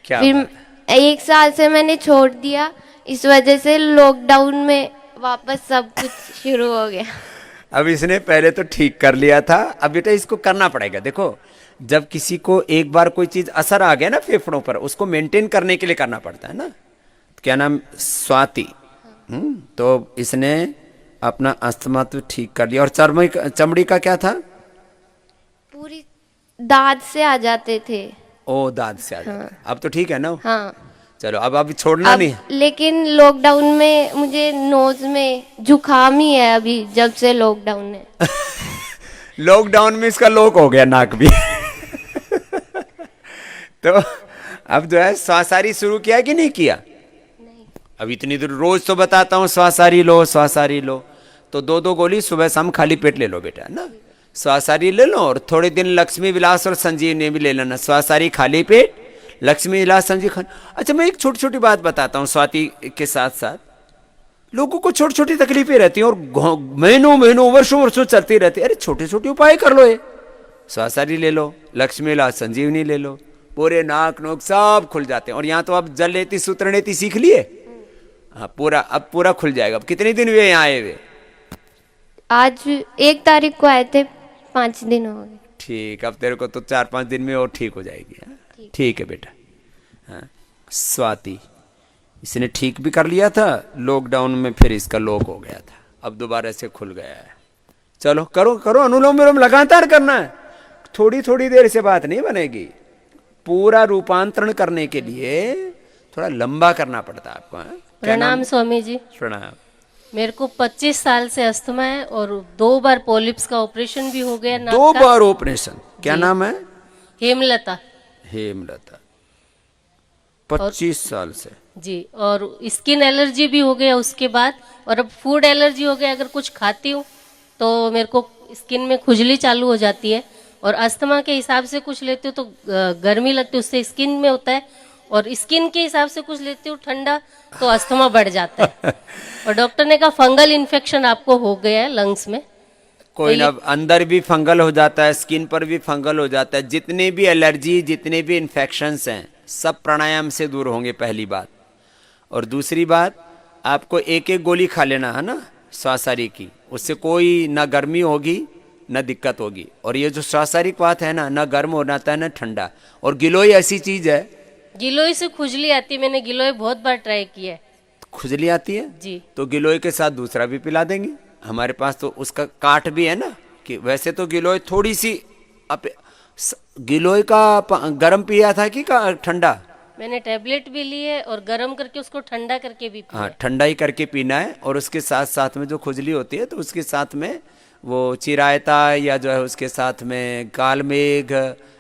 क्या फिर बात 1 साल से मैंने छोड़ दिया, इस वजह से लॉकडाउन में वापस सब कुछ शुरू हो गया। अब इसने पहले तो ठीक कर लिया था, अब बेटा इसको करना पड़ेगा। देखो, जब किसी को एक बार कोई चीज असर आ गया ना फेफड़ों पर, उसको मेंटेन करने के लिए करना पड़ता है ना। क्या नाम? स्वाति। तो इसने अपना अस्थमा तो ठीक कर लिया। और चमड़ी का क्या था? पूरी दांत से आ जाते थे। ओ, दांत से आ जाते। अब तो ठीक है ना? हाँ। चलो, अब अभी छोड़ना अब नहीं। लेकिन लॉकडाउन में मुझे नोज में जुकाम ही है अभी, जब से लॉकडाउन है। लॉकडाउन में इसका लॉक हो गया नाक भी। तो अब जो है स्वासारी शुरू किया कि नहीं किया? अब इतनी दूर रोज तो बताता हूँ स्वासारी लो, स्वासारी लो, तो 2-2 गोली सुबह शाम खाली पेट ले लो बेटा, ना। स्वासारी ले लो और थोड़े दिन लक्ष्मी विलास और संजीवनी भी ले लेना। स्वासारी खाली पेट, लक्ष्मी विलास संजीवनी। अच्छा, मैं एक छोटी छोटी बात बताता हूँ। स्वाति के साथ साथ लोगों को छोटी छोटी तकलीफें रहती हैं और महीनों महीनों वर्षों वर्षों चलती रहती है। अरे छोटे छोटे उपाय कर लो, ये स्वासारी ले लो, लक्ष्मी विलास संजीवनी ले लो, पूरे नाक नोक सब खुल जाते हैं। और यहाँ तो अब जल लेती सूत्र नेति सीख लिए। हाँ, अब पूरा खुल जाएगा। अब कितने दिन हुए यहाँ आए हुए? आज 1 तारीख को आए थे, 5 दिन हो गए। ठीक, अब तेरे को तो 4-5 दिन में और ठीक हो जाएगी। हाँ? ठीक है बेटा। हाँ, स्वाति इसने ठीक भी कर लिया था लॉकडाउन में, फिर इसका लॉक हो गया था, अब दोबारा से खुल गया है। चलो करो करो, अनुलोम विलोम लगातार करना है, थोड़ी थोड़ी देर से बात नहीं बनेगी। पूरा रूपांतरण करने के लिए थोड़ा लंबा करना पड़ता है आपको। हाँ? प्रणाम स्वामी जी। प्रणाम। मेरे को 25 साल से अस्थमा है और 2 बार पॉलिप्स का ऑपरेशन भी हो गया। 2 बार ऑपरेशन? क्या नाम है? हेमलता। हेमलता। 25 साल से जी। और स्किन एलर्जी भी हो गया उसके बाद, और अब फूड एलर्जी हो गया। अगर कुछ खाती हूँ तो मेरे को स्किन में खुजली चालू हो जाती है, और अस्थमा के हिसाब से कुछ लेती हूँ तो गर्मी लगती है, उससे स्किन में होता है, और स्किन के हिसाब से कुछ लेती हूँ ठंडा तो अस्थमा बढ़ जाता है। और डॉक्टर ने कहा फंगल इन्फेक्शन आपको हो गया है लंग्स में। कोई ना, अंदर भी फंगल हो जाता है, स्किन पर भी फंगल हो जाता है। जितने भी एलर्जी, जितने भी इन्फेक्शंस हैं, सब प्राणायाम से दूर होंगे, पहली बात। और दूसरी बात, आपको 1-1 गोली खा लेना है ना स्वासारी की, उससे कोई ना गर्मी होगी ना दिक्कत होगी। और ये जो स्वासारिक बात है ना गर्म हो जाता है ना ठंडा। और गिलोय ऐसी चीज है, गिलोय से खुजली आती है, मैंने गिलोय बहुत बार ट्राई किया है। खुजली आती है जी। तो गिलोय के साथ दूसरा भी पिला देंगे, हमारे पास तो उसका काट भी है ना। कि वैसे तो गिलोय थोड़ी सी गिलोय का गर्म पिया था कि ठंडा? मैंने टैबलेट भी ली है और गर्म करके उसको ठंडा करके भी पिया। हाँ, ठंडा ही करके पीना है। और उसके साथ साथ में जो खुजली होती है तो उसके साथ में वो चिरायता या जो है उसके साथ में कालमेघ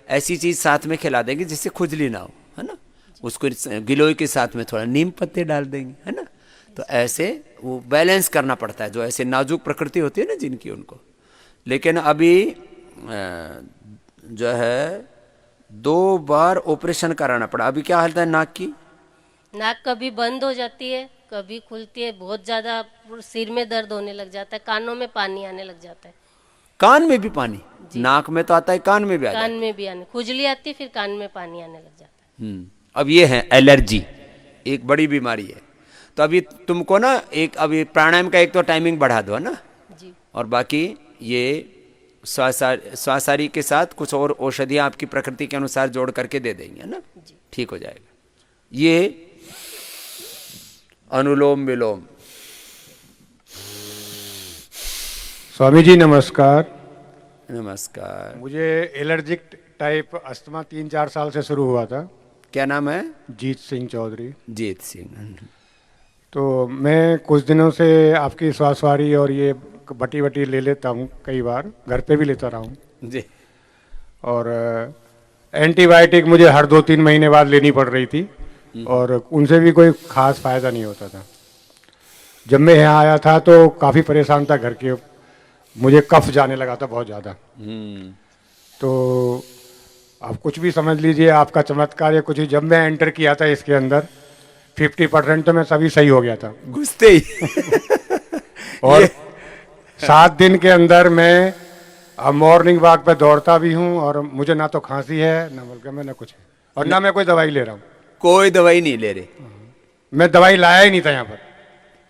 ऐसी चीज साथ में खिला देंगे जिससे खुजली ना हो, है ना। उसको गिलोय के साथ में थोड़ा नीम पत्ते डाल देंगे, है ना। तो ऐसे वो बैलेंस करना पड़ता है, जो ऐसे नाजुक प्रकृति होती है ना जिनकी, उनको। लेकिन अभी जो है 2 बार ऑपरेशन कराना पड़ा। अभी क्या हालत है नाक की? नाक कभी बंद हो जाती है, कभी खुलती है, बहुत ज्यादा सिर में दर्द होने लग जाता है, कानों में पानी आने लग जाता है। कान में भी पानी? नाक में तो आता है, कान में भी आता है? कान में भी आने, खुजली आती है, फिर कान में पानी आने लग जाता है। अब ये है एलर्जी, एक बड़ी बीमारी है। तो अभी तुमको ना अभी प्राणायाम का एक तो टाइमिंग बढ़ा दो, है ना जी। और बाकी ये स्वासारी के साथ कुछ और औषधियाँ आपकी प्रकृति के अनुसार जोड़ करके दे देंगे, है ना, ठीक हो जाएगा। ये अनुलोम विलोम। स्वामी जी नमस्कार। नमस्कार। मुझे एलर्जिक टाइप अस्थमा 3-4 साल से शुरू हुआ था। क्या नाम है? जीत सिंह चौधरी। जीत सिंह। तो मैं कुछ दिनों से आपकी स्वासवारी और ये बटी बटी ले लेता हूँ, कई बार घर पे भी लेता रहा हूँ जी। और एंटीबायोटिक मुझे हर 2-3 महीने बाद लेनी पड़ रही थी, और उनसे भी कोई खास फायदा नहीं होता था। जब मैं यहाँ आया था तो काफ़ी परेशान था घर के, मुझे कफ जाने लगा था बहुत ज़्यादा। तो अब कुछ भी समझ लीजिए आपका चमत्कार या कुछ ही, जब मैं एंटर किया था इसके अंदर 50% तो मैं सभी सही हो गया था घुसते ही। और 7 दिन के अंदर मैं अब मॉर्निंग वॉक पे दौड़ता भी हूँ, और मुझे ना तो खांसी है ना बल्कि मैं ना कुछ है, और ना मैं कोई दवाई ले रहा हूँ। कोई दवाई नहीं ले रहे? मैं दवाई लाया ही नहीं था यहाँ पर।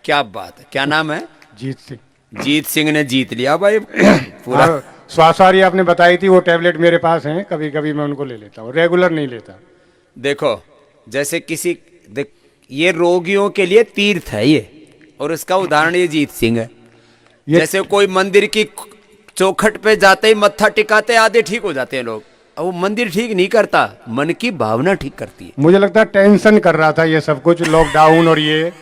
क्या बात है, क्या नाम है? जीत सिंह। जीत सिंह ने जीत लिया भाई पूरा। स्वासारी आपने बताई थी, वो टैबलेट मेरे पास हैं, कभी कभी मैं उनको ले लेता हूँ, रेगुलर नहीं लेता। देखो जैसे किसी ये रोगियों के लिए तीर्थ है ये, और उसका उदाहरण ये जीत सिंह है। जैसे कोई मंदिर की चौखट पे जाते ही मत्था टिकाते आधे ठीक हो जाते हैं लोग, और वो मंदिर ठीक नहीं करता, मन की भावना ठीक करती है। मुझे लगता है टेंशन कर रहा था ये सब कुछ, लॉकडाउन और ये,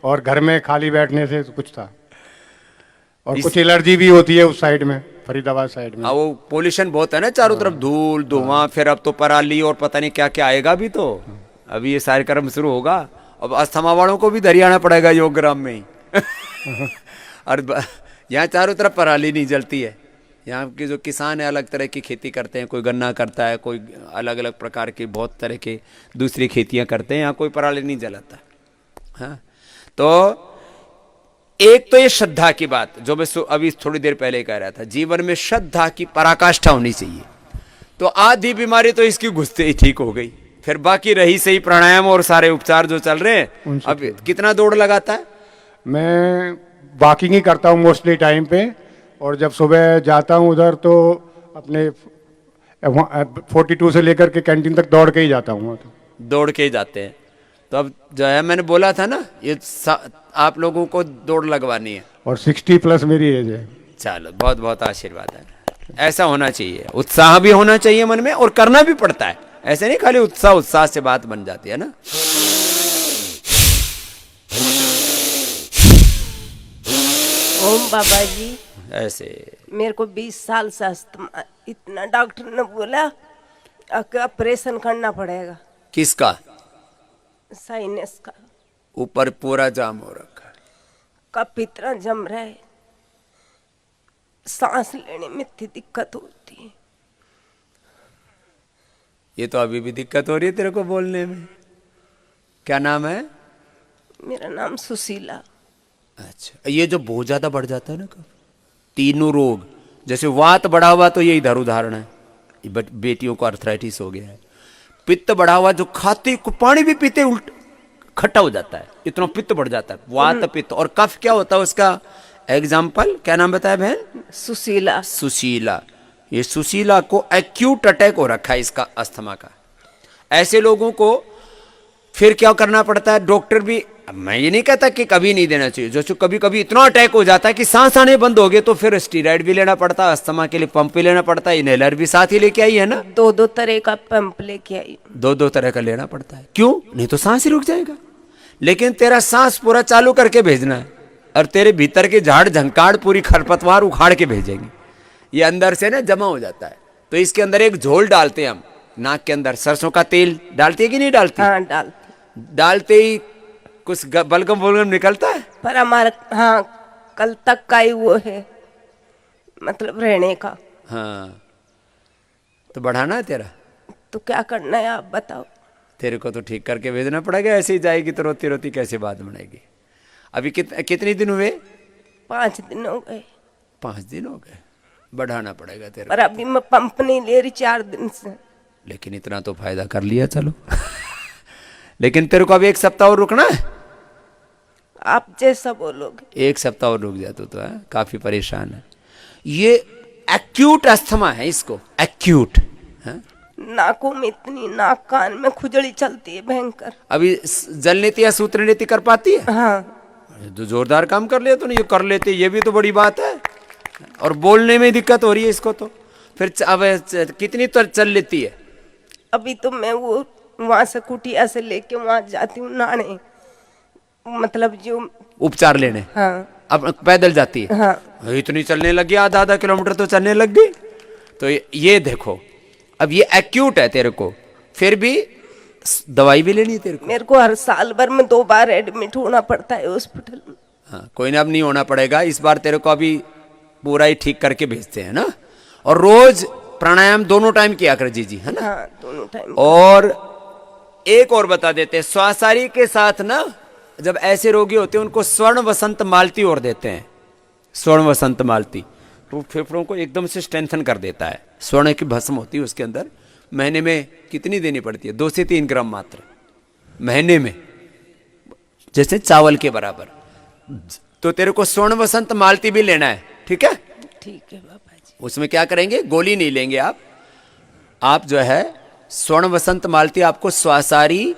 और घर में खाली बैठने से कुछ था, और कुछ एलर्जी भी होती है उस साइड में, फरीदाबाद साइड में। वो पोल्यूशन बहुत है ना चारों तरफ, धूल धुआं, फिर अब तो पराली और पता नहीं क्या क्या आएगा भी, तो अभी ये सारे कर्म शुरू होगा। अब अस्थमा वालों को भी धरियाना पड़ेगा योग ग्राम में ही। और यहाँ चारों तरफ पराली नहीं जलती है। यहाँ के जो किसान है अलग तरह की खेती करते हैं, कोई गन्ना करता है, कोई अलग अलग प्रकार की बहुत तरह के दूसरी खेतियाँ करते हैं, यहाँ कोई पराली नहीं जलाता। हाँ, तो एक तो ये श्रद्धा की बात जो मैं अभी थोड़ी देर पहले कह रहा था, जीवन में श्रद्धा की पराकाष्ठा होनी चाहिए। तो आधी बीमारी तो इसकी घुसते ही ठीक हो गई, फिर बाकी रही सही प्राणायाम और सारे उपचार जो चल रहे हैं। अब कितना दौड़ लगाता है? मैं वॉकिंग ही करता हूँ मोस्टली टाइम पे, और जब सुबह जाता हूँ उधर तो अपने 42 से लेकर के कैंटीन तक दौड़ के ही जाता हूँ। तो दौड़ के ही जाते हैं। तो अब जो है मैंने बोला था ना, ये आप लोगों को दौड़ लगवानी है, और 60+ मेरी एज है। चलो बहुत बहुत आशीर्वाद है। ऐसा होना चाहिए, उत्साह भी होना चाहिए मन में, और करना भी पड़ता है। ऐसे नहीं खाली उत्साह से बात बन जाती है ना। ओम बाबा जी, ऐसे मेरे को 20 साल से अस्थमा, इतना डॉक्टर ने बोला कि ऑपरेशन करना पड़ेगा। किसका? साइनस का। ऊपर पूरा जाम हो रखा है, कप इतना जम रहा है, सांस लेने में इतनी दिक्कत होती है। ये तो अभी भी दिक्कत हो रही है तेरे को बोलने में। क्या नाम है? मेरा नाम सुशीला। अच्छा, ये जो बहुत ज्यादा बढ़ जाता है ना कब, तीनों रोग, जैसे वात बढ़ा हुआ तो ये इधर उदाहरण है, बेटियों को अर्थराइटिस हो गया है। पित्त बढ़ा हुआ, जो खाते पानी भी पीते उल्ट खट्टा हो जाता है, इतना पित्त बढ़ जाता है, वात पित्त। और कफ क्या होता है उसका एग्जाम्पल, क्या नाम बताया बहन? सुशीला। सुशीला। ये सुशीला को एक्यूट अटैक हो रखा है इसका, अस्थमा का। ऐसे लोगों को फिर क्या करना पड़ता है? डॉक्टर भी, मैं ये नहीं कहता कि कभी नहीं देना चाहिए, जो कभी कभी इतना अटैक हो जाता है कि सांस आने बंद हो गए, तो फिर स्टीरॉइड भी लेना पड़ता है, अस्थमा के लिए पंप भी लेना पड़ता है, इनहेलर भी साथ ही लेके आई है ना। 2 तरह का पंप लेके आई। 2 तरह का लेना पड़ता है, क्यों? नहीं तो सांस ही रुक जाएगा। लेकिन तेरा सांस पूरा चालू करके भेजना है, और तेरे भीतर के झाड़ झंकाड़ पूरी खरपतवार उखाड़ के भेजेंगे। ये अंदर से ना जमा हो जाता है, तो इसके अंदर एक झोल डालते हैं हम नाक के अंदर। सरसों का तेल डालती है कि नहीं डालती? हाँ, डालते ही कुछ बलगम वलगम निकलता है। पर हमारा, हाँ, कल तक का ही वो है, मतलब रहने का। हाँ, तो बढ़ाना है तेरा, तो क्या करना है आप बताओ। तेरे को तो ठीक करके भेजना पड़ेगा, ऐसे ही जाएगी तो रोती रोती कैसे बात बनेगी। अभी कितने दिन हुए? 5 दिन हो गए। 5 दिन हो गए, बढ़ाना पड़ेगा तेरे। पर अभी मैं पंप नहीं ले रही 4 दिन से। लेकिन इतना तो फायदा कर लिया, चलो। लेकिन तेरे को अभी 1 सप्ताह और रुकना है। आप जैसा बोलोगे। 1 सप्ताह और रुक जा तो है, काफी परेशान है। ये एक्यूट अस्थमा है, इसको एक्यूट। नाकों में इतनी, नाक कान में खुजली चलती है भयंकर। अभी जल नीति या सूत्र नीति कर पाती है? हाँ। तो जोरदार काम कर लिया तो नहीं, ये कर लेते, ये भी तो बड़ी बात है। और बोलने में दिक्कत हो रही है इसको, तो फिर अब कितनी तो चल लेती है? अभी तो मैं वो वहां से कुटिया से लेके वहां जाती हूँ नहाने, मतलब जो उपचार लेने। हाँ। अब पैदल जाती है? हाँ। इतनी चलने लगी, आधा किलोमीटर तो चलने लग गई। तो ये देखो, अब ये एक्यूट है तेरे को, फिर भी दवाई भी लेनी है तेरे को। मेरे को हर साल भर में 2 बार एडमिट होना पड़ता है हॉस्पिटल में। हाँ, कोई ना, अब नहीं होना पड़ेगा इस बार, तेरे को अभी पूरा ही ठीक करके भेजते हैं ना। और रोज प्राणायाम दोनों टाइम किया कर जी, है ना? हाँ, दोनों टाइम। और एक और बता देते हैं, श्वासारी के साथ ना जब ऐसे रोगी होते हैं उनको स्वर्ण वसंत मालती और देते हैं। स्वर्ण वसंत मालती तो फेफड़ों को एकदम से स्ट्रेंथन कर देता है। स्वर्ण की भस्म होती है उसके अंदर, महीने में कितनी देनी पड़ती है? 2 से 3 ग्राम मात्र महीने में, जैसे चावल के बराबर। तो तेरे को स्वर्ण वसंत मालती भी लेना है, ठीक है? ठीक है बाबा जी। उसमें क्या करेंगे, गोली नहीं लेंगे आप जो है स्वर्ण वसंत मालती आपको श्वासारी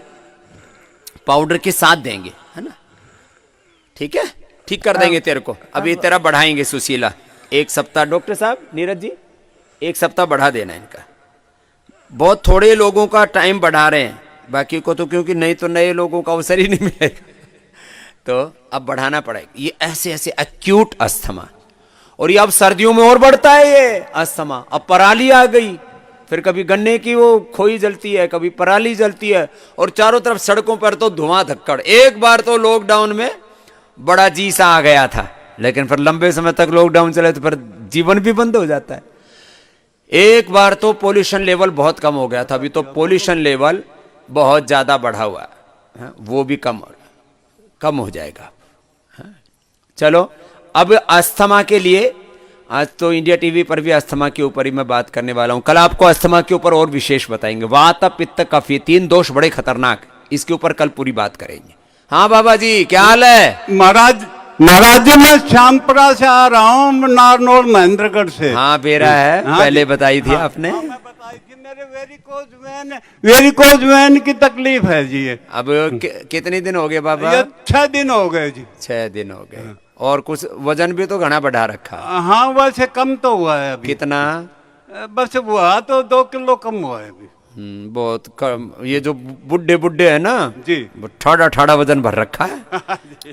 पाउडर के साथ देंगे, है ना? ठीक है, ठीक कर देंगे तेरे को। अभी तेरा बढ़ाएंगे सुशीला, 1 सप्ताह। डॉक्टर साहब नीरज जी 1 सप्ताह बढ़ा देना इनका। बहुत थोड़े लोगों का टाइम बढ़ा रहे हैं, बाकी को तो क्योंकि नहीं तो नए लोगों का अवसर ही नहीं मिलेगा, तो अब बढ़ाना पड़ेगा। ये ऐसे ऐसे एक्यूट अस्थमा, और ये अब सर्दियों में और बढ़ता है ये अस्थमा। अब पराली आ गई, फिर कभी गन्ने की वो खोई जलती है, कभी पराली जलती है, और चारों तरफ सड़कों पर तो धुआं धक्कड़। एक बार तो लॉकडाउन में बड़ा जी सा आ गया था, लेकिन फिर लंबे समय तक लॉकडाउन चले तो फिर जीवन भी बंद हो जाता है। एक बार तो पोल्यूशन लेवल बहुत कम हो गया था, अभी तो पोल्यूशन लेवल बहुत ज्यादा बढ़ा हुआ है, वो भी कम हो जाएगा। चलो अब अस्थमा के लिए आज तो इंडिया टीवी पर भी अस्थमा के ऊपर ही मैं बात करने वाला हूं। कल आपको अस्थमा के ऊपर और विशेष बताएंगे। वात पित्त कफ, 3 दोष बड़े खतरनाक, इसके ऊपर कल पूरी बात करेंगे। हाँ बाबा जी क्या हाल है? महाराज जी मैं श्यामपुरा से आ रहा हूँ, नारनौल महेंद्रगढ़ से। हाँ बेरा है, पहले बताई थी आपने। मेरे वेरिकोज वेन की तकलीफ है जी। अब कितने दिन हो गए बाबा? 6 दिन हो गए जी। 6 दिन हो गए। और कुछ वजन भी तो घना बढ़ा रखा। हाँ वैसे कम तो हुआ है अभी। कितना? बस हुआ तो 2 किलो कम हुआ है अभी। बहुत कम। ये जो बुड्ढे है ना जी, ठाड़ा वजन भर रखा है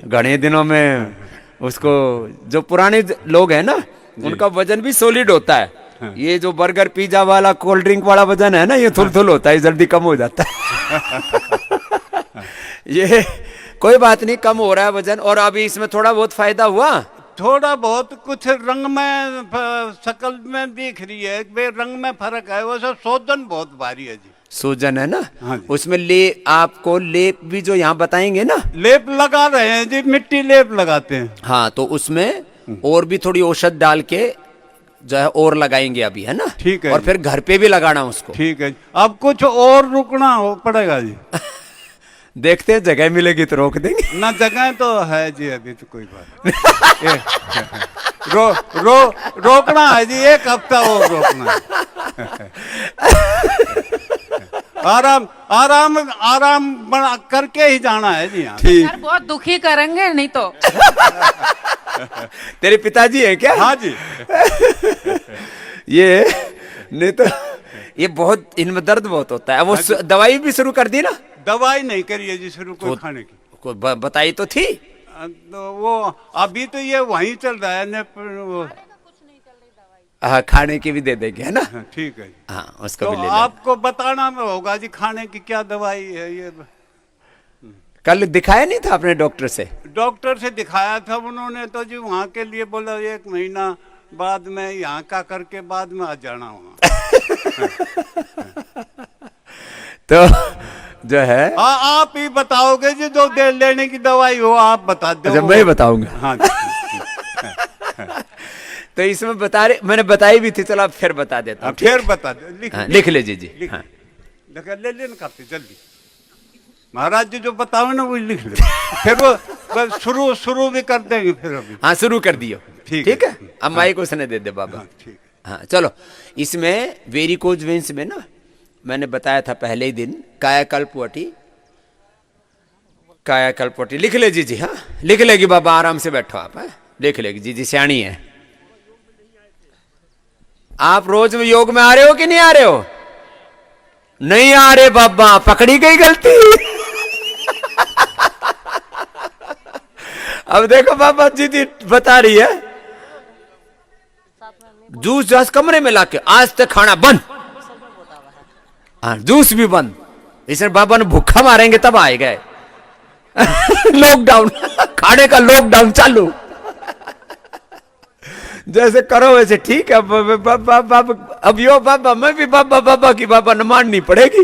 घने दिनों में। उसको जो पुराने लोग हैं ना उनका वजन भी सॉलिड होता है। ये जो बर्गर पिज्जा वाला कोल्ड ड्रिंक वाला वजन है ना, ये थुल होता है, जल्दी कम हो जाता है ये कोई बात नहीं, कम हो रहा है वजन। और अभी इसमें थोड़ा बहुत फायदा हुआ, थोड़ा बहुत कुछ रंग में शक्ल में दिख रही है, रंग में फर्क है। वैसे सूजन बहुत भारी है जी। सूजन है ना? हाँ उसमें आपको लेप भी जो यहाँ बताएंगे ना, लेप लगा रहे हैं जी, मिट्टी लेप लगाते हैं। हाँ तो उसमें और भी थोड़ी औषध डाल के जो है और लगाएंगे अभी, है ना? ठीक है। और फिर घर पे भी लगाना उसको। ठीक है। अब कुछ और रुकना पड़ेगा जी देखते हैं, जगह मिलेगी तो रोक देंगे ना। जगह तो है जी, अभी तो कोई बात रोकना है जी, 1 हफ्ता और रोकना है। आराम करके ही जाना है जी। ठीक। बहुत दुखी करेंगे नहीं तो तेरे पिताजी है क्या? हाँ जी ये नहीं तो ये बहुत, इनमें दर्द बहुत होता है। वो दवाई भी शुरू कर दी ना? दवाई नहीं करिए जी शुरू कोई खाने की। कोई बताई तो थी? तो वो अभी तो ये वहीं चल रहा है वो। हाँ खाने की भी दे देंगे, है ना? ठीक है। हाँ उसको तो भी ले आपको बताना होगा जी खाने की क्या दवाई है। ये कल दिखाया नहीं था आपने डॉक्टर से? डॉक्टर से दिखाया था, उन्होंने तो जी वहाँ के लिए बोला 1 महीना बाद में यहाँ का करके बाद में आ जाना वहाँ तो जो है आप ही बताओगे जी, जो लेने की दवाई हो आप बता दो। अच्छा मैं बताऊंगा। हाँ तो इसमें मैंने बताई भी थी, चलो आप फिर बता देता हूँ। फिर बता दो, लिख ले जी। हाँ ले लेना काफी जल्दी। महाराज जी जो बताओ ना वो लिख ले फिर वो शुरू भी कर देंगे फिर अभी। हाँ शुरू कर दियो। ठीक है। अब माइक उसने दे दे बाबा। ठीक। हाँ चलो, इसमें वेरिकोज वेन्स में ना मैंने बताया था पहले ही दिन, कायाकल्पवटी लिख ले जी। हाँ लिख लेगी बाबा, आराम से बैठो आप। लिख लेगी जी सियाणी है। आप रोज योग में आ रहे हो कि नहीं आ रहे हो? नहीं आ रहे बाबा, पकड़ी गई गलती अब देखो बाबा जी बता रही है, जूस जस कमरे में लाके आज तक खाना बंद। हाँ जूस भी बंद। इसने बाबा ने भूखा मारेंगे तब आए गए लॉकडाउन खाने का लॉकडाउन चालू जैसे करो वैसे ठीक है। अब यो बाबा मैं भी बाबा की बाबा न माननी पड़ेगी।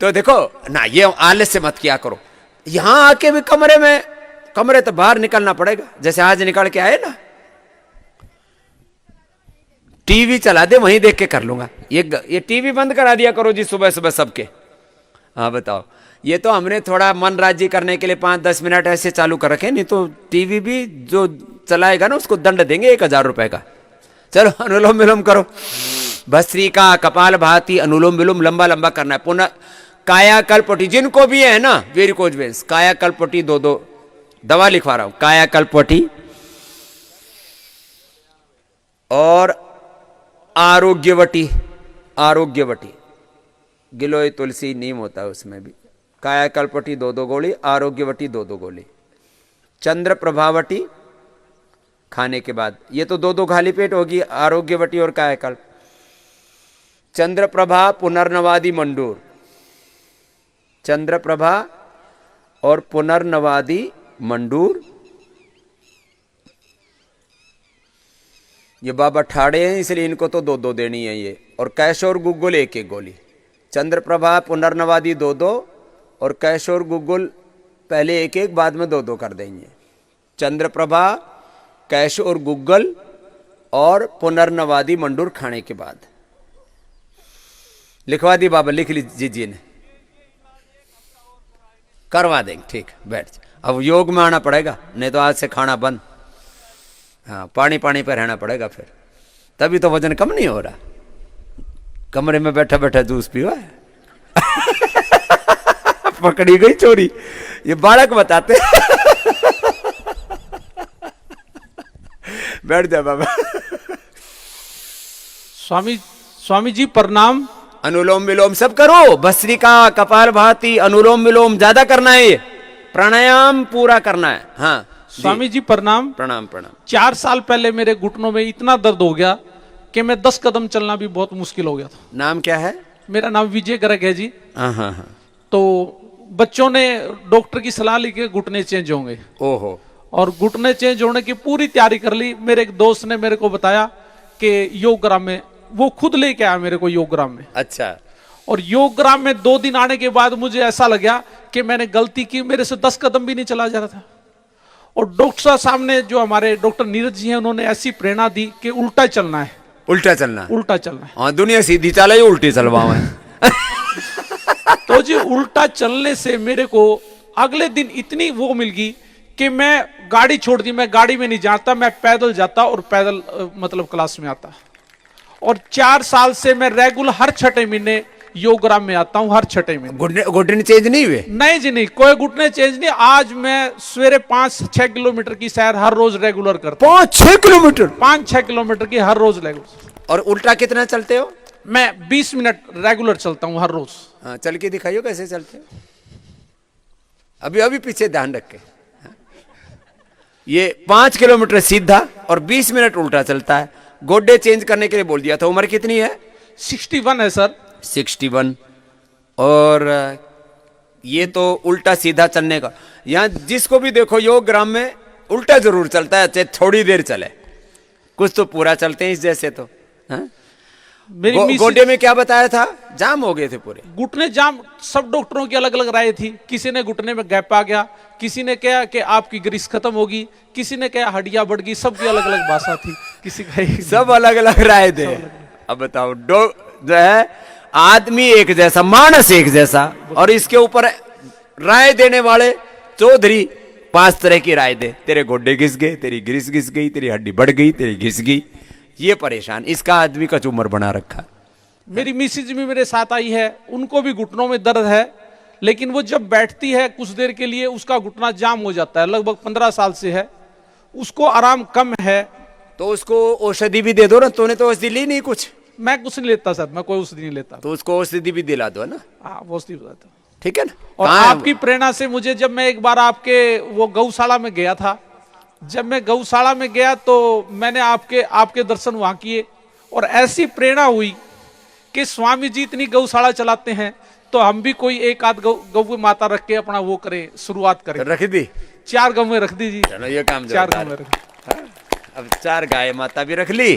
तो देखो ना, ये आलस से मत किया करो। यहां आके भी कमरे तो बाहर निकलना पड़ेगा। जैसे आज निकल के आए ना, टीवी चला दे, वहीं देख के कर लूंगा। ये टीवी बंद करा दिया करो जी सुबह सुबह सबके। हाँ बताओ, ये तो हमने थोड़ा मन राजी करने के लिए 5-10 मिनट ऐसे चालू कर रखे, नहीं तो टीवी भी जो चलाएगा ना उसको दंड देंगे 1000 रुपए का। चलो अनुलोम विलोम करो। भस्त्रिका, कपाल भाती, अनुलोम विलोम लंबा लंबा करना है। पुनः कायाकल्पटी, जिनको भी है ना वेरिकोज वेन्स, कायाकल्पटी 2 दवा लिखवा रहा हूं। कायाकल्पटी और आरोग्यवटी। गिलोय तुलसी नीम होता है उसमें भी। कायाकल्पटी 2 गोली, आरोग्यवटी 2 गोली। चंद्र प्रभावटी खाने के बाद, ये तो 2 खाली पेट होगी, आरोग्यवटी और कायाकल्प। चंद्र प्रभा पुनर्नवादी मंडूर, चंद्र प्रभा और पुनर्नवादी मंडूर। ये बाबा ठाड़े हैं इसलिए इनको तो 2 देनी है ये। और कैशोर गुग्गुल 1 गोली। चंद्र प्रभा पुनर्नवादी 2 और कैशोर गुग्गुल पहले 1 बाद में 2 कर देंगे। चंद्र प्रभा, कैशोर गुग्गल और पुनर्नवादी मंडूर खाने के बाद। लिखवा दी बाबा, लिख लीजिए ने, करवा देंगे। ठीक, बैठ। अब योग में आना पड़ेगा, नहीं तो आज से खाना बंद। हाँ, पानी पे रहना पड़ेगा फिर, तभी तो वजन कम नहीं हो रहा। कमरे में बैठा बैठा जूस पीवा है। पकड़ी गई चोरी, ये बालक बताते। बैठ जा बाबा। स्वामी जी प्रणाम। अनुलोम विलोम सब करो। भस्त्रिका, कपाल भाती, अनुलोम विलोम ज्यादा करना है, ये प्राणायाम पूरा करना है। हाँ स्वामी जी प्रणाम। प्रणाम। 4 साल पहले मेरे घुटनों में इतना दर्द हो गया कि मैं 10 कदम चलना भी बहुत मुश्किल हो गया था। नाम क्या है? मेरा नाम विजय गर्ग है जी। हाँ। तो बच्चों ने डॉक्टर की सलाह ली कि घुटने चेंज होंगे। ओहो। और घुटने चेंज होने की पूरी तैयारी कर ली। मेरे एक दोस्त ने मेरे को बताया कि योगग्राम में, वो खुद लेके आया मेरे को योगग्राम में। अच्छा। और योगग्राम में 2 दिन आने के बाद मुझे ऐसा लगा कि मैंने गलती की, मेरे से 10 कदम भी नहीं चला जा रहा था। और डॉक्टर साहब ने, जो हमारे डॉक्टर नीरज जी हैं, उन्होंने ऐसी प्रेरणा दी कि उल्टा चलना है। उल्टा चलना है। हाँ, दुनिया सीधी चले, उल्टी चलवाओ है। तो जी उल्टा चलने से मेरे को अगले दिन इतनी वो मिल गई कि मैं गाड़ी छोड़ दी। मैं गाड़ी में नहीं जाता, मैं पैदल जाता और पैदल मतलब क्लास में आता। और 4 साल से मैं रेगुलर हर 6 महीने योगग्राम में आता हूँ, हर 6 महीने। घुटने चेंज नहीं हुए? नहीं जी, नहीं, कोई घुटने चेंज नहीं। आज मैं सवेरे 5-6 किलोमीटर की सैर हर रोज रेगुलर करता हूँ। 5-6 किलोमीटर? 5-6 किलोमीटर की हर रोज रेगुलर। और उल्टा कितना चलते हो? मैं 20 मिनट रेगुलर चलता हूँ हर रोज। हाँ, चल के दिखाइयो कैसे चलते हो। अभी पीछे ध्यान रख के। ये 5 किलोमीटर सीधा और 20 मिनट उल्टा चलता है। गोड्डे चेंज करने के लिए बोल दिया था। उम्र कितनी है? 61 है सर। 61। और ये तो उल्टा सीधा चलने का, यहाँ जिसको भी देखो योगग्राम में उल्टा जरूर चलता है, चाहे थोड़ी देर चले। कुछ तो पूरा चलते हैं इस जैसे तो। हाँ? गोड्डे में क्या बताया था? जाम हो गए थे पूरे घुटने जाम। सब डॉक्टरों की अलग अलग राय थी। किसी ने घुटने में गैप आ गया, किसी ने कहा कि आपकी ग्रीस खत्म होगी, किसी ने कहा हड्डियां बढ़ गई। सबकी अलग अलग भाषा थी, किसी का सब अलग अलग राय थे। अब बताओ, जो है आदमी एक जैसा, मानस एक जैसा, और इसके ऊपर राय देने वाले चौधरी 5 तरह की राय दे। तेरे गोड्डे घिस गए, तेरी ग्रीस घिस गई, तेरी हड्डी बढ़ गई, तेरी घिस गई। ये परेशान, इसका आदमी का चूमर बना रखा। मेरी मिसेज भी मेरे साथ आई है, उनको भी घुटनों में दर्द है, लेकिन वो जब बैठती है कुछ देर के लिए उसका घुटना जाम हो जाता है। लगभग 15 साल से है, उसको आराम कम है। तो उसको औषधि भी दे दो ना। तूने तो औषधि ली नहीं कुछ? मैं कुछ नहीं लेता सर, मैं कोई औषधि नहीं लेता। तो उसको औषधि भी दिला दो ना। हाँ, औषधि बताता। ठीक है ना। और आपकी प्रेरणा से मुझे, जब मैं एक बार आपके वो गौशाला में गया था, जब मैं गौशाला में गया तो मैंने आपके दर्शन वहां किए और ऐसी प्रेरणा हुई कि स्वामी जी इतनी गौशाला चलाते हैं तो हम भी कोई एक आध गौ माता रख के अपना वो करें, शुरुआत करें। रख दी? 4 गौवें रख दी जी। चलो ये काम 4 गौवें रख। अब 4 गाय माता भी रख ली,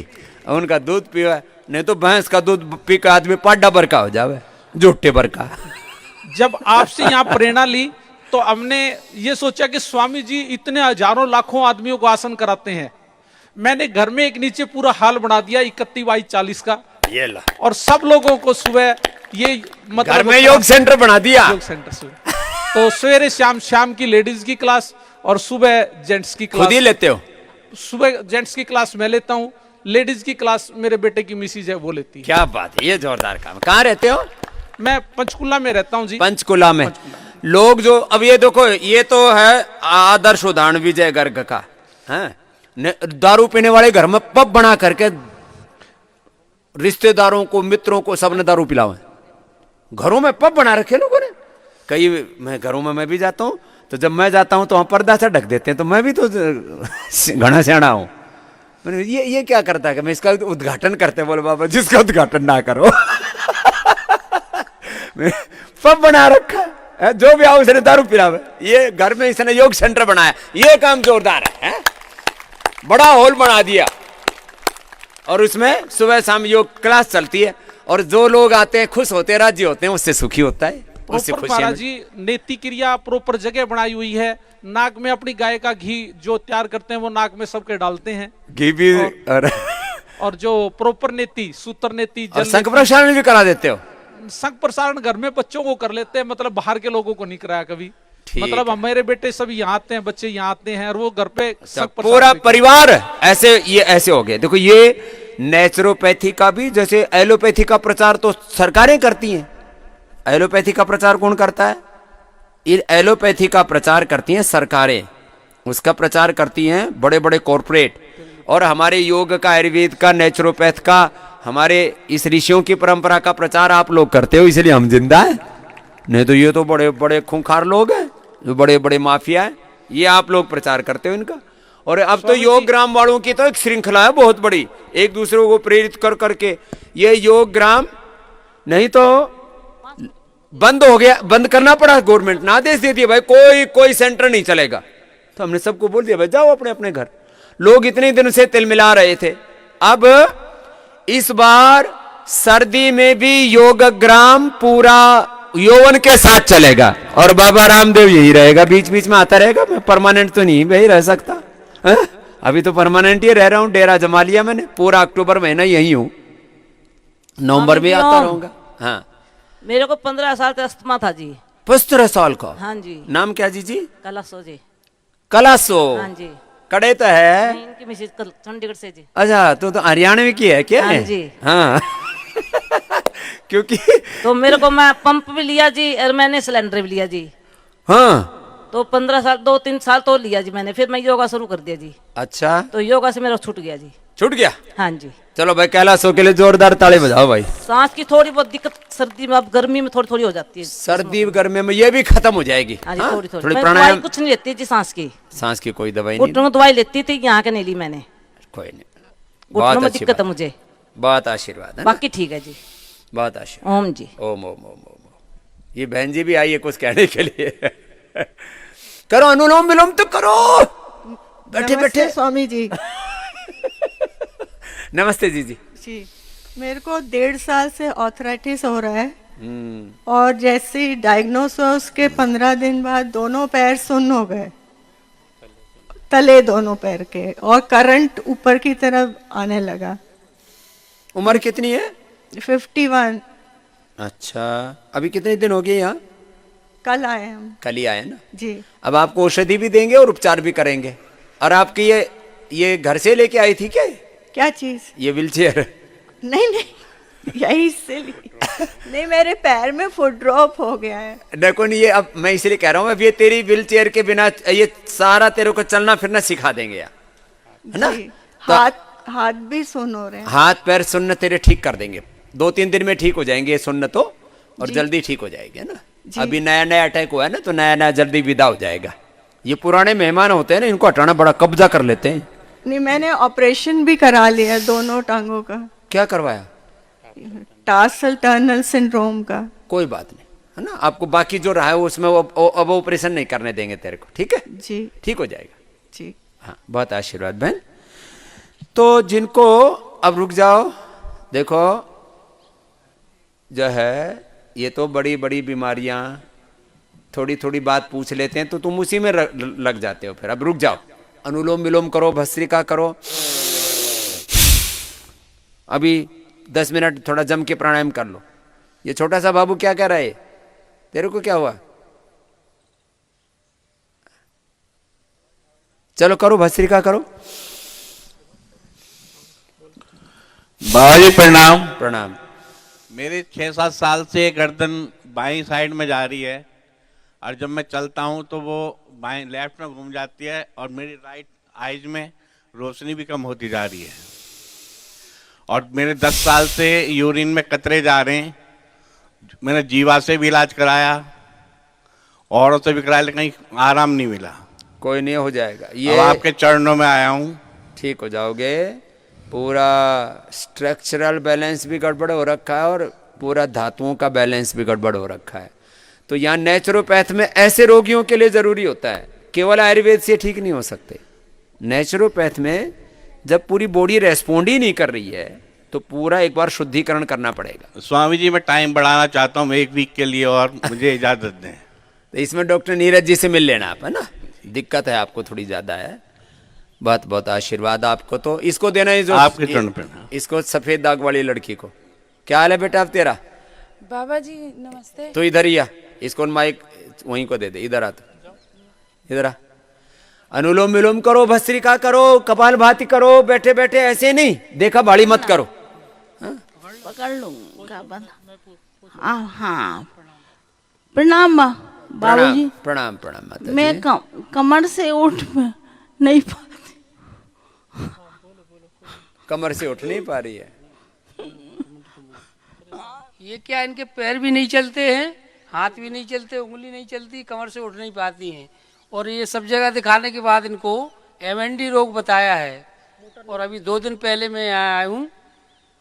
उनका दूध पियो, नहीं तो भैंस का दूध पी के आदमी पाड्डा बरका हो जावे, झूठे बरका। जब आपसे यहाँ प्रेरणा ली तो हमने ये सोचा कि स्वामी जी इतने हजारों लाखों आदमियों को आसन कराते हैं, मैंने घर में एक नीचे पूरा हाल बना दिया 31/40 का, ये ला, और सब लोगों को सुबह ये मतलब घर में योग सेंटर बना दिया। योग सेंटर से तो सवेरे शाम की लेडीज की क्लास और सुबह जेंट्स की क्लास। खुद ही लेते हो? सुबह जेंट्स की क्लास मैं लेता हूँ, लेडीज की क्लास मेरे बेटे की मिसिज है वो लेती है। क्या बात है, ये जोरदार काम। कहाँ रहते हो? मैं पंचकुला में रहता हूँ जी। पंचकुला में। लोग जो अब ये देखो, ये तो है आदर्श उदाहरण विजय गर्ग का है, दारू पीने वाले घर में पब बना करके रिश्तेदारों को, मित्रों को सबने दारू पिलाओ। घरों में पब बना रखे लोगों ने। कई मैं घरों में मैं भी जाता हूँ, तो जब मैं जाता हूँ तो वहाँ पर्दा से ढक देते हैं, तो मैं भी तो घना सियाना हूँ। ये क्या करता है कि मैं इसका उद्घाटन करते, बोले बाबा जिसका उद्घाटन ना करो। पब बना रखा है, जो भी आओ उसने दारू पिलावे। ये घर में इसने योग सेंटर बनाया, ये काम जोरदार है? बड़ा हॉल बना दिया और उसमें सुबह शाम योग क्लास चलती है, और जो लोग आते हैं खुश होते हैं, राजी होते हैं, उससे सुखी होता है, उससे खुशी। महाराज जी नेति क्रिया प्रोपर जगह बनाई हुई है, नाक में अपनी गाय का घी जो तैयार करते हैं वो नाक में सबके डालते हैं, घी भी और जो प्रोपर नेति, सूत्र नेति, शंख प्रसारण भी करा देते हो? शंख प्रसारण घर में बच्चों को कर लेते हैं, मतलब बाहर के लोगों को नहीं कराया कभी। मतलब हमारे बेटे सब यहाँ आते हैं, बच्चे यहाँ आते हैं, और वो घर पे पूरा परिवार ऐसे, ये ऐसे हो गए। देखो ये नेचुरोपैथी का भी, जैसे एलोपैथी का प्रचार तो सरकारें करती हैं, एलोपैथी का प्रचार कौन करता है? एलोपैथी का प्रचार करती हैं सरकारें, उसका प्रचार करती हैं बड़े बड़े कॉरपोरेट। और हमारे योग का, आयुर्वेद का, नेचुरोपैथ का, हमारे इस ऋषियों की परंपरा का प्रचार आप लोग करते हो, इसलिए हम जिंदा हैं। नहीं तो ये तो बड़े बड़े खूंखार लोग हैं, जो बड़े बड़े माफिया हैं, ये आप लोग प्रचार करते हो इनका। और अब तो योग ग्राम वालों की तो एक श्रृंखला है बहुत बड़ी, एक दूसरे को प्रेरित कर करके। ये योग ग्राम नहीं तो बंद हो गया, बंद करना पड़ा, गवर्नमेंट ने आदेश दे दिया भाई कोई सेंटर नहीं चलेगा। तो हमने सबको बोल दिया भाई जाओ अपने अपने घर। लोग इतने दिनों से तिल मिला रहे थे, अब इस बार सर्दी में भी योग ग्राम पूरा यौवन के साथ चलेगा, और बाबा रामदेव यही रहेगा, बीच बीच में आता रहेगा। मैं परमानेंट तो नहीं भाई रह सकता है? अभी तो परमानेंट ही रह रहा हूँ, डेरा जमा लिया मैंने, पूरा अक्टूबर महीना यही हूँ, नवंबर में आता रहूंगा। हाँ, मेरे को 15 साल का अस्थमा था जी। 15 साल का? हाँ जी। नाम क्या जी? कलासो जी। कलासो? हाँ जी। कड़े तो है? इनकी मिसेज चंडीगढ़ से जी। अच्छा, तो हरियाणवी की है क्या? हाँ जी। हाँ। क्योंकि तो मेरे को, मैं पंप भी लिया जी और मैंने सिलेंडर भी लिया जी। हाँ, तो 15 साल, 2-3 साल तो लिया जी मैंने, फिर मैं योगा शुरू कर दिया जी। अच्छा, तो योगा से मेरा छूट गया जी। छूट गया? हाँ जी। चलो भाई, कैलाशों के लिए जोरदार ताली बजाओ भाई। सांस की थोड़ी बहुत दिक्कत सर्दी में, अब गर्मी में थोड़ी थोड़ी हो जाती है। सर्दी गर्मी में ये भी खत्म हो जाएगी। हाँ जी, थोड़ी थोड़ी मैं प्राणायाम। दवाई कुछ नहीं लेती जी सांस की। सांस की कोई दवाई नहीं? घुटनों में दवाई लेती थी, यहाँ के नहीं ली मैंने। कोई नहीं, घुटनों में दिक्कत है मुझे। बहुत आशीर्वाद है, बाकी ठीक है जी। बहुत आशीर्वाद। ओम जी। ओम ओम ओम ओम। ये बहन जी भी आई है कुछ कहने के लिए। करो अनुलोम विलोम तो करो, बैठे बैठे। स्वामी जी। नमस्ते जी। जी, मेरे को 1.5 साल से ऑर्थराइटिस हो रहा है, और जैसे डायग्नोस हुआ उसके 15 दिन बाद दोनों पैर सुन्न हो गए, तले दोनों पैर के, और करंट ऊपर की तरफ आने लगा। उम्र कितनी है? 51। अच्छा, अभी कितने दिन हो गए यहाँ? कल आए हम। कल ही आए ना जी। अब आपको औषधि भी देंगे और उपचार भी करेंगे। और आपकी ये घर से लेके आई थी क्या चीज? ये व्हीलचेयर? नहीं, यही से नहीं, मेरे पैर में फुट ड्रॉप हो गया है। देखो नहीं, ये अब मैं इसलिए कह रहा हूँ, अब ये तेरी व्हीलचेयर के बिना ये सारा तेरे को चलना फिरना सिखा देंगे यार, है ना? हाथ भी सुन्न हो रहे हैं। हाथ पैर सुन्न तेरे ठीक कर देंगे, 2-3 दिन में ठीक हो जाएंगे ये सुन्न तो, और जल्दी ठीक हो जाएंगे ना। अभी नया नया अटैक हुआ है ना, तो नया नया जल्दी विदा हो जाएगा। ये पुराने मेहमान होते हैं ना, इनको हटाना बड़ा कब्जा कर लेते हैं। नहीं, मैंने ऑपरेशन भी करा लिया दोनों टांगों का। क्या करवाया? टार्सल टनल सिंड्रोम का। कोई बात नहीं, है ना? आपको बाकी जो रहा है उसमें अब ऑपरेशन नहीं करने देंगे तेरे को, ठीक है जी? ठीक हो जाएगा जी। हाँ, बहुत आशीर्वाद बहन। तो जिनको, अब रुक जाओ, देखो जो है ये तो बड़ी बड़ी बीमारियां, थोड़ी थोड़ी बात पूछ लेते हैं तो तुम उसी में लग जाते हो। फिर अब रुक जाओ, अनुलोम विलोम करो, भस्त्रिका करो, अभी 10 मिनट थोड़ा जम के प्राणायाम कर लो। ये छोटा सा बाबू क्या कह रहा है, तेरे को क्या हुआ? चलो करो, भस्त्रिका करो। बाबा जी प्रणाम। प्रणाम। मेरे 6-7 साल से गर्दन बाईं साइड में जा रही है, और जब मैं चलता हूँ तो वो बाएं लेफ्ट में घूम जाती है, और मेरी राइट आइज में रोशनी भी कम होती जा रही है, और मेरे 10 साल से यूरिन में कतरे जा रहे हैं। मैंने जीवा से भी इलाज कराया, औरों से भी कराया, लेकिन कहीं आराम नहीं मिला। कोई नहीं, हो जाएगा। ये अब आपके चरणों में आया हूँ, ठीक हो जाओगे। पूरा स्ट्रक्चरल बैलेंस भी गड़बड़ हो रखा है और पूरा धातुओं का बैलेंस भी गड़बड़ हो रखा है। तो यहाँ नेचुरोपैथ में ऐसे रोगियों के लिए ज़रूरी होता है, केवल आयुर्वेद से ठीक नहीं हो सकते। नेचुरोपैथ में जब पूरी बॉडी रेस्पॉन्ड ही नहीं कर रही है तो पूरा एक बार शुद्धिकरण करना पड़ेगा। स्वामी जी मैं टाइम बढ़ाना चाहता हूँ 1 वीक के लिए, और मुझे इजाज़त दें। तो इसमें डॉक्टर नीरज जी से मिल लेना आप, है ना। दिक्कत है आपको थोड़ी ज़्यादा है। बहुत बहुत आशीर्वाद आपको। तो इसको देना है जो आपके चरण पे, इसको सफ़ेद दाग वाली लड़की को। क्या हाल है बेटा अब तेरा? बाबा जी नमस्ते। तो इधर ही आ, इसको माइक वहीं को दे दे। इधर आ, तो इधर आ। अनुलोम विलोम करो, भस्त्रिका करो, कपाल भाती करो, बैठे बैठे ऐसे नहीं, देखा भाड़ी मत करो। पकड़ लूंगा। हाँ प्रणाम बाबू जी। प्रणाम प्रणाम माता मैं जी। कमर से उठ नहीं पाती। कमर से उठ नहीं पा रही है। ये क्या, इनके पैर भी नहीं चलते हैं, हाथ भी नहीं चलते, उंगली नहीं चलती, कमर से उठ नहीं पाती हैं। और ये सब जगह दिखाने के बाद इनको MND रोग बताया है। और अभी 2 दिन पहले मैं यहाँ आया हूँ,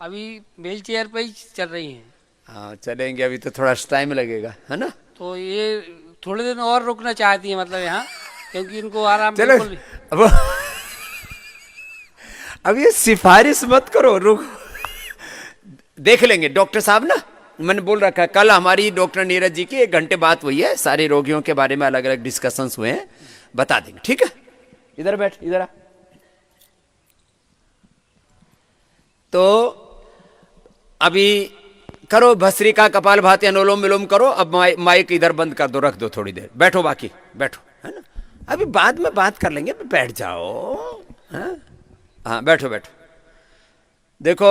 अभी व्हील चेयर पर ही चल रही हैं। हाँ चलेंगे, अभी तो थोड़ा टाइम लगेगा, है ना। तो ये थोड़े दिन और रुकना चाहती है, मतलब यहाँ, क्योंकि इनको आराम चलो अब ये सिफारिश मत करो, रुक देख लेंगे डॉक्टर साहब ना। मैंने बोल रखा है, कल हमारी डॉक्टर नीरज जी की 1 घंटे बात हुई है, सारे रोगियों के बारे में अलग अलग डिस्कशंस हुए हैं, बता देंगे। ठीक है, इधर बैठ, इधर आ। तो अभी करो भस्त्रिका, कपाल भाती, अनुलोम विलोम करो। अब माइक इधर बंद कर दो, रख दो थोड़ी देर, बैठो, बाकी बैठो, है ना। अभी बाद में बात कर लेंगे, बैठ जाओ। हाँ बैठो बैठो। देखो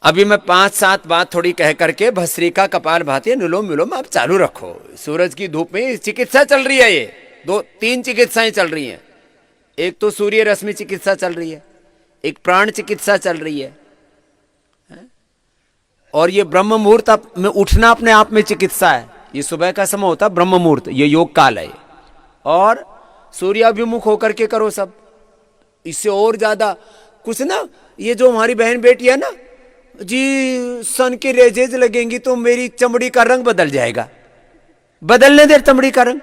अभी मैं 5-7 बात थोड़ी कह करके भस्त्रिका, कपाल भाती, अनुलोम विलोम आप चालू रखो। सूरज की धूप में चिकित्सा चल रही है, ये 2-3 चिकित्साएं चल रही हैं। एक तो सूर्य रश्मि चिकित्सा चल रही है, एक प्राण चिकित्सा चल रही है, और ये ब्रह्म मुहूर्त में उठना अपने आप में चिकित्सा है। ये सुबह का समय होता है ब्रह्म मुहूर्त, ये योग काल है। और सूर्याभिमुख होकर के करो सब। इससे और ज्यादा कुछ ना, ये जो हमारी बहन बेटी है ना जी, सन की रेजेज लगेंगी तो मेरी चमड़ी का रंग बदल जाएगा। बदलने दे चमड़ी का रंग।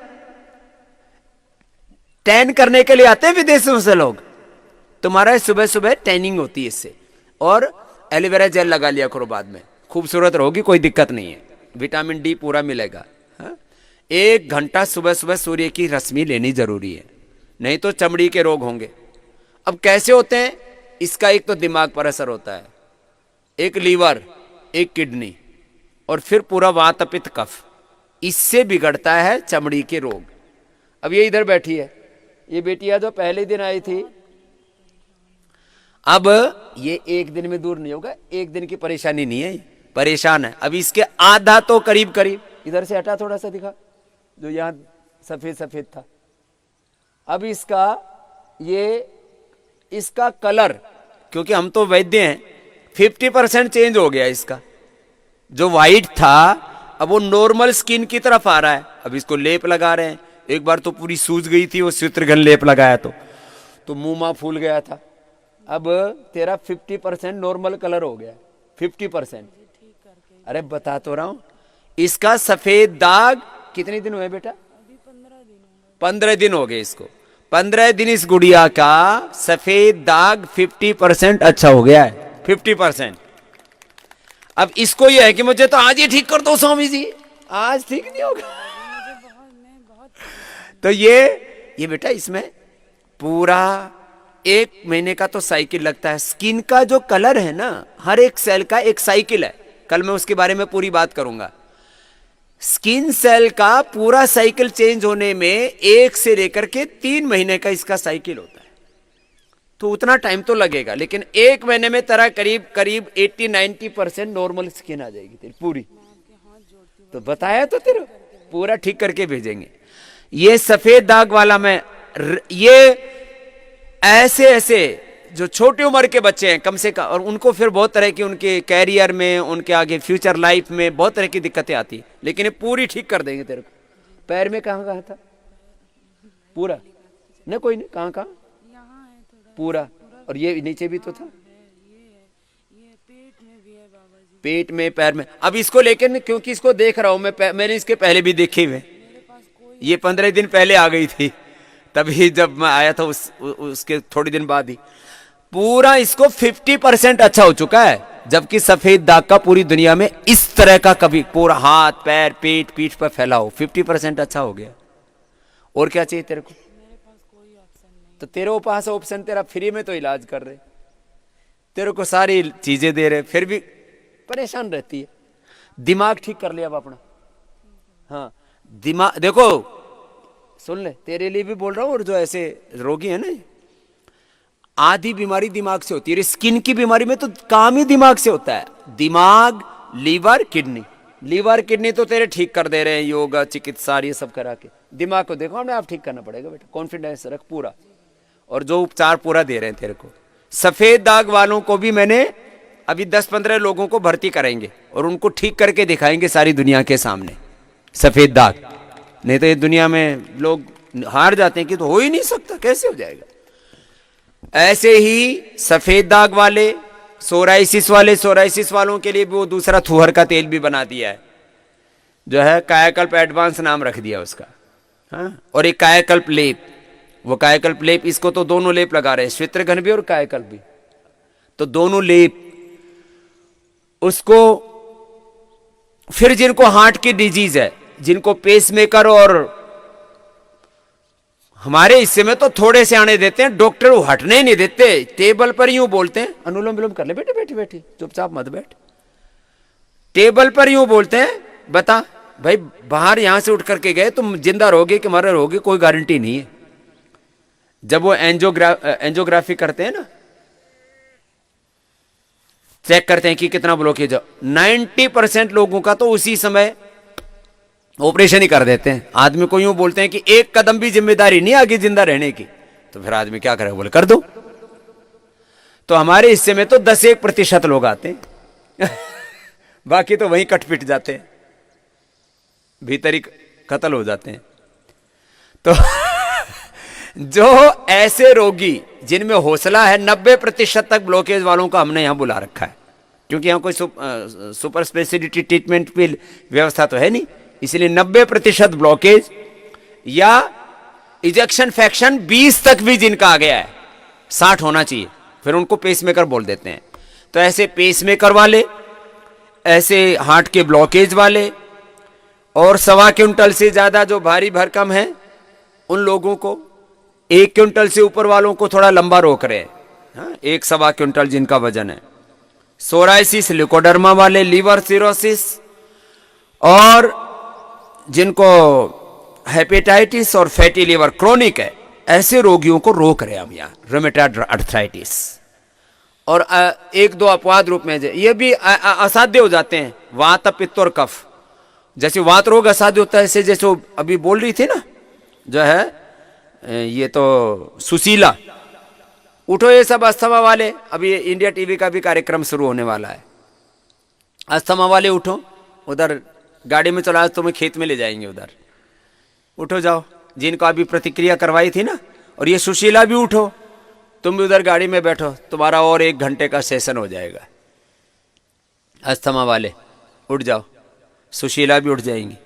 टैन करने के लिए आते हैं विदेशों से लोग, तुम्हारा सुबह सुबह टैनिंग होती है इससे। और एलोवेरा जेल लगा लिया करो, बाद में खूबसूरत रहोगी, कोई दिक्कत नहीं है। विटामिन डी पूरा मिलेगा। 1 घंटा सुबह सुबह सूर्य की रश्मि लेनी जरूरी है, नहीं तो चमड़ी के रोग होंगे। अब कैसे होते हैं? इसका एक तो दिमाग पर असर होता है, एक लीवर, एक किडनी, और फिर पूरा वात पित्त कफ, इससे बिगड़ता है चमड़ी के रोग। अब ये इधर बैठी है, ये बेटिया जो पहले दिन आई थी, अब ये 1 दिन में दूर नहीं होगा। 1 दिन की परेशानी नहीं है, परेशान है। अब इसके आधा तो करीब करीब, इधर से हटा थोड़ा सा, दिखा जो यहां सफेद सफेद था। अब इसका कलर, क्योंकि हम तो वैद्य हैं, 50% चेंज हो गया इसका। जो वाइट था अब वो नॉर्मल स्किन की तरफ आ रहा है। अब इसको लेप लगा रहे हैं। एक बार तो पूरी सूज गई थी, वो सूत्रघन लेप लगाया तो मुंह मां फूल गया था। अब तेरा 50% नॉर्मल कलर हो गया, 50%। अरे बता तो रहा हूं, इसका सफेद दाग कितने दिन हुए बेटा? 15 दिन हो गए इसको। 15 दिन इस गुड़िया का सफेद दाग 50% अच्छा हो गया है, 50%। अब इसको यह है कि मुझे तो आज ही ठीक कर दो स्वामी जी, आज ठीक नहीं होगा। तो ये बेटा इसमें पूरा 1 महीने का तो साइकिल लगता है। स्किन का जो कलर है ना, हर एक सेल का एक साइकिल है, कल मैं उसके बारे में पूरी बात करूंगा। स्किन सेल का पूरा साइकिल चेंज होने में 1 से लेकर के 3 महीने का इसका साइकिल होता है, तो उतना टाइम तो लगेगा। लेकिन 1 महीने में तेरा करीब करीब 80-90% नॉर्मल स्किन आ जाएगी तेरी पूरी। तो बताया तो तेरा पूरा ठीक करके भेजेंगे। ये सफेद दाग वाला मैं ये ऐसे जो छोटी उम्र के बच्चे हैं कम से कम, और उनको फिर बहुत तरह की उनके कैरियर में, उनके आगे फ्यूचर लाइफ में बहुत तरह की दिक्कतें आती है, लेकिन ये पूरी ठीक कर देंगे तेरे को। पैर में कहाँ था पूरा? न कोई नहीं, कहाँ पूरा? और ये नीचे भी तो था, पेट में, पैर में। अब इसको लेकर, क्योंकि इसको देख रहा हूं मैं, मैंने इसके पहले भी देखे हुए, ये 15 दिन पहले आ गई थी, तभी जब मैं आया था उसके थोड़ी दिन बाद ही पूरा इसको 50% अच्छा हो चुका है। जबकि सफेद दाग का पूरी दुनिया में इस तरह का कभी पूरा हाथ, पैर, पेट, पीठ पर फैला हो, 50% अच्छा हो गया। और क्या चाहिए तेरे को? तो तेरे पास ऑप्शन, तेरा फ्री में तो इलाज कर रहे, तेरे को सारी चीजें दे रहे, फिर भी परेशान रहती है। दिमाग ठीक कर लिया अब अपना। हाँ दिमाग देखो, सुन ले, तेरे लिए भी बोल रहा हूं, और जो ऐसे रोगी है ना, आधी बीमारी दिमाग से होती है। स्किन की बीमारी में तो काम ही दिमाग से होता है। दिमाग, लीवर, किडनी। लीवर किडनी तो तेरे ठीक कर दे रहे हैं योगा, चिकित्सा, ये सब करा के। दिमाग को देखो हमने, आप ठीक करना पड़ेगा बेटा, कॉन्फिडेंस रख पूरा, और जो उपचार पूरा दे रहे हैं तेरे को। सफेद दाग वालों को भी मैंने अभी 10-15 लोगों को भर्ती करेंगे और उनको ठीक करके दिखाएंगे सारी दुनिया के सामने सफेद दाग। नहीं तो ये दुनिया में लोग हार जाते हैं कि तो हो ही नहीं सकता, कैसे हो जाएगा। ऐसे ही सफेद दाग वाले, सोराइसिस वाले, सोराइसिस वालों के लिए भी वो दूसरा थुहर का तेल भी बना दिया है, जो है कायाकल्प एडवांस नाम रख दिया उसका। हाँ, और एक कायाकल्प लेप, वो कायाकल्प लेप, इसको तो दोनों लेप लगा रहे हैं, श्वेत्रघन भी और कायाकल्प भी, तो दोनों लेप उसको। फिर जिनको हार्ट की डिजीज है, जिनको पेसमेकर, और हमारे हिस्से में तो थोड़े से आने देते हैं, डॉक्टर वो हटने नहीं देते, टेबल पर यूं बोलते हैं, अनुलोम विलोम कर ले बेटे, बैठी बैठी चुपचाप मत बैठ, टेबल पर यूं बोलते हैं, बता भाई बाहर यहां से उठ करके गए तुम जिंदा रहोगे कि मर रहोगे, कोई गारंटी नहीं है। जब वो एंजियोग्राफी करते हैं ना, चेक करते हैं कि कितना ब्लॉकेज है, 90% लोगों का तो उसी समय ऑपरेशन ही कर देते हैं। आदमी को यूं बोलते हैं कि 1 कदम भी जिम्मेदारी नहीं आगे जिंदा रहने की, तो फिर आदमी क्या करे, बोले कर दो। तो हमारे हिस्से में तो 10-1% लोग आते हैं बाकी तो वहीं कट पिट जाते हैं, भीतर ही कत्ल हो जाते हैं। तो जो ऐसे रोगी जिनमें हौसला है, 90% तक ब्लॉकेज वालों का हमने यहां बुला रखा है, क्योंकि यहां कोई सुपर स्पेशलिटी ट्रीटमेंट की व्यवस्था तो है नहीं, इसलिए 90% ब्लॉकेज या इजेक्शन फ्रैक्शन 20 तक भी जिनका आ गया है, 60 होना चाहिए, फिर उनको पेसमेकर बोल देते हैं। तो ऐसे पेसमेकर वाले, ऐसे हार्ट के ब्लॉकेज वाले, और 1.25 क्विंटल से ज्यादा जो भारी भरकम है उन लोगों को, 1 क्विंटल से ऊपर वालों को थोड़ा लंबा रोक रहे हैं। हाँ, 1-1.25 क्विंटल जिनका वजन है। सोराइसिस, लिकोडर्मा वाले, लीवर सिरोसिस, और जिनको हेपेटाइटिस और फैटी लीवर क्रोनिक है, ऐसे रोगियों को रोक रहे हैं हम यहाँ। रूमेटॉइड अर्थराइटिस और 1-2 अपवाद रूप में ये भी असाध्य हो जाते हैं, वात, पित्त और कफ। जैसे वात रोग असाध्य होता है, ऐसे जैसे अभी बोल रही थी ना, जो है ये तो सुशीला, उठो ये सब अस्थमा वाले, अभी इंडिया टीवी का भी कार्यक्रम शुरू होने वाला है। अस्थमा वाले उठो, उधर गाड़ी में चला, तो मैं खेत में ले जाएंगे, उधर उठो जाओ, जिनको अभी प्रतिक्रिया करवाई थी ना। और ये सुशीला भी उठो, तुम भी उधर गाड़ी में बैठो, तुम्हारा और 1 घंटे का सेशन हो जाएगा। अस्थमा वाले उठ जाओ, सुशीला भी उठ जाएंगी।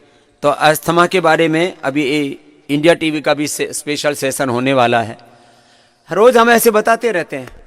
तो अस्थमा के बारे में अभी इंडिया टीवी का भी स्पेशल सेशन होने वाला है। रोज हम ऐसे बताते रहते हैं।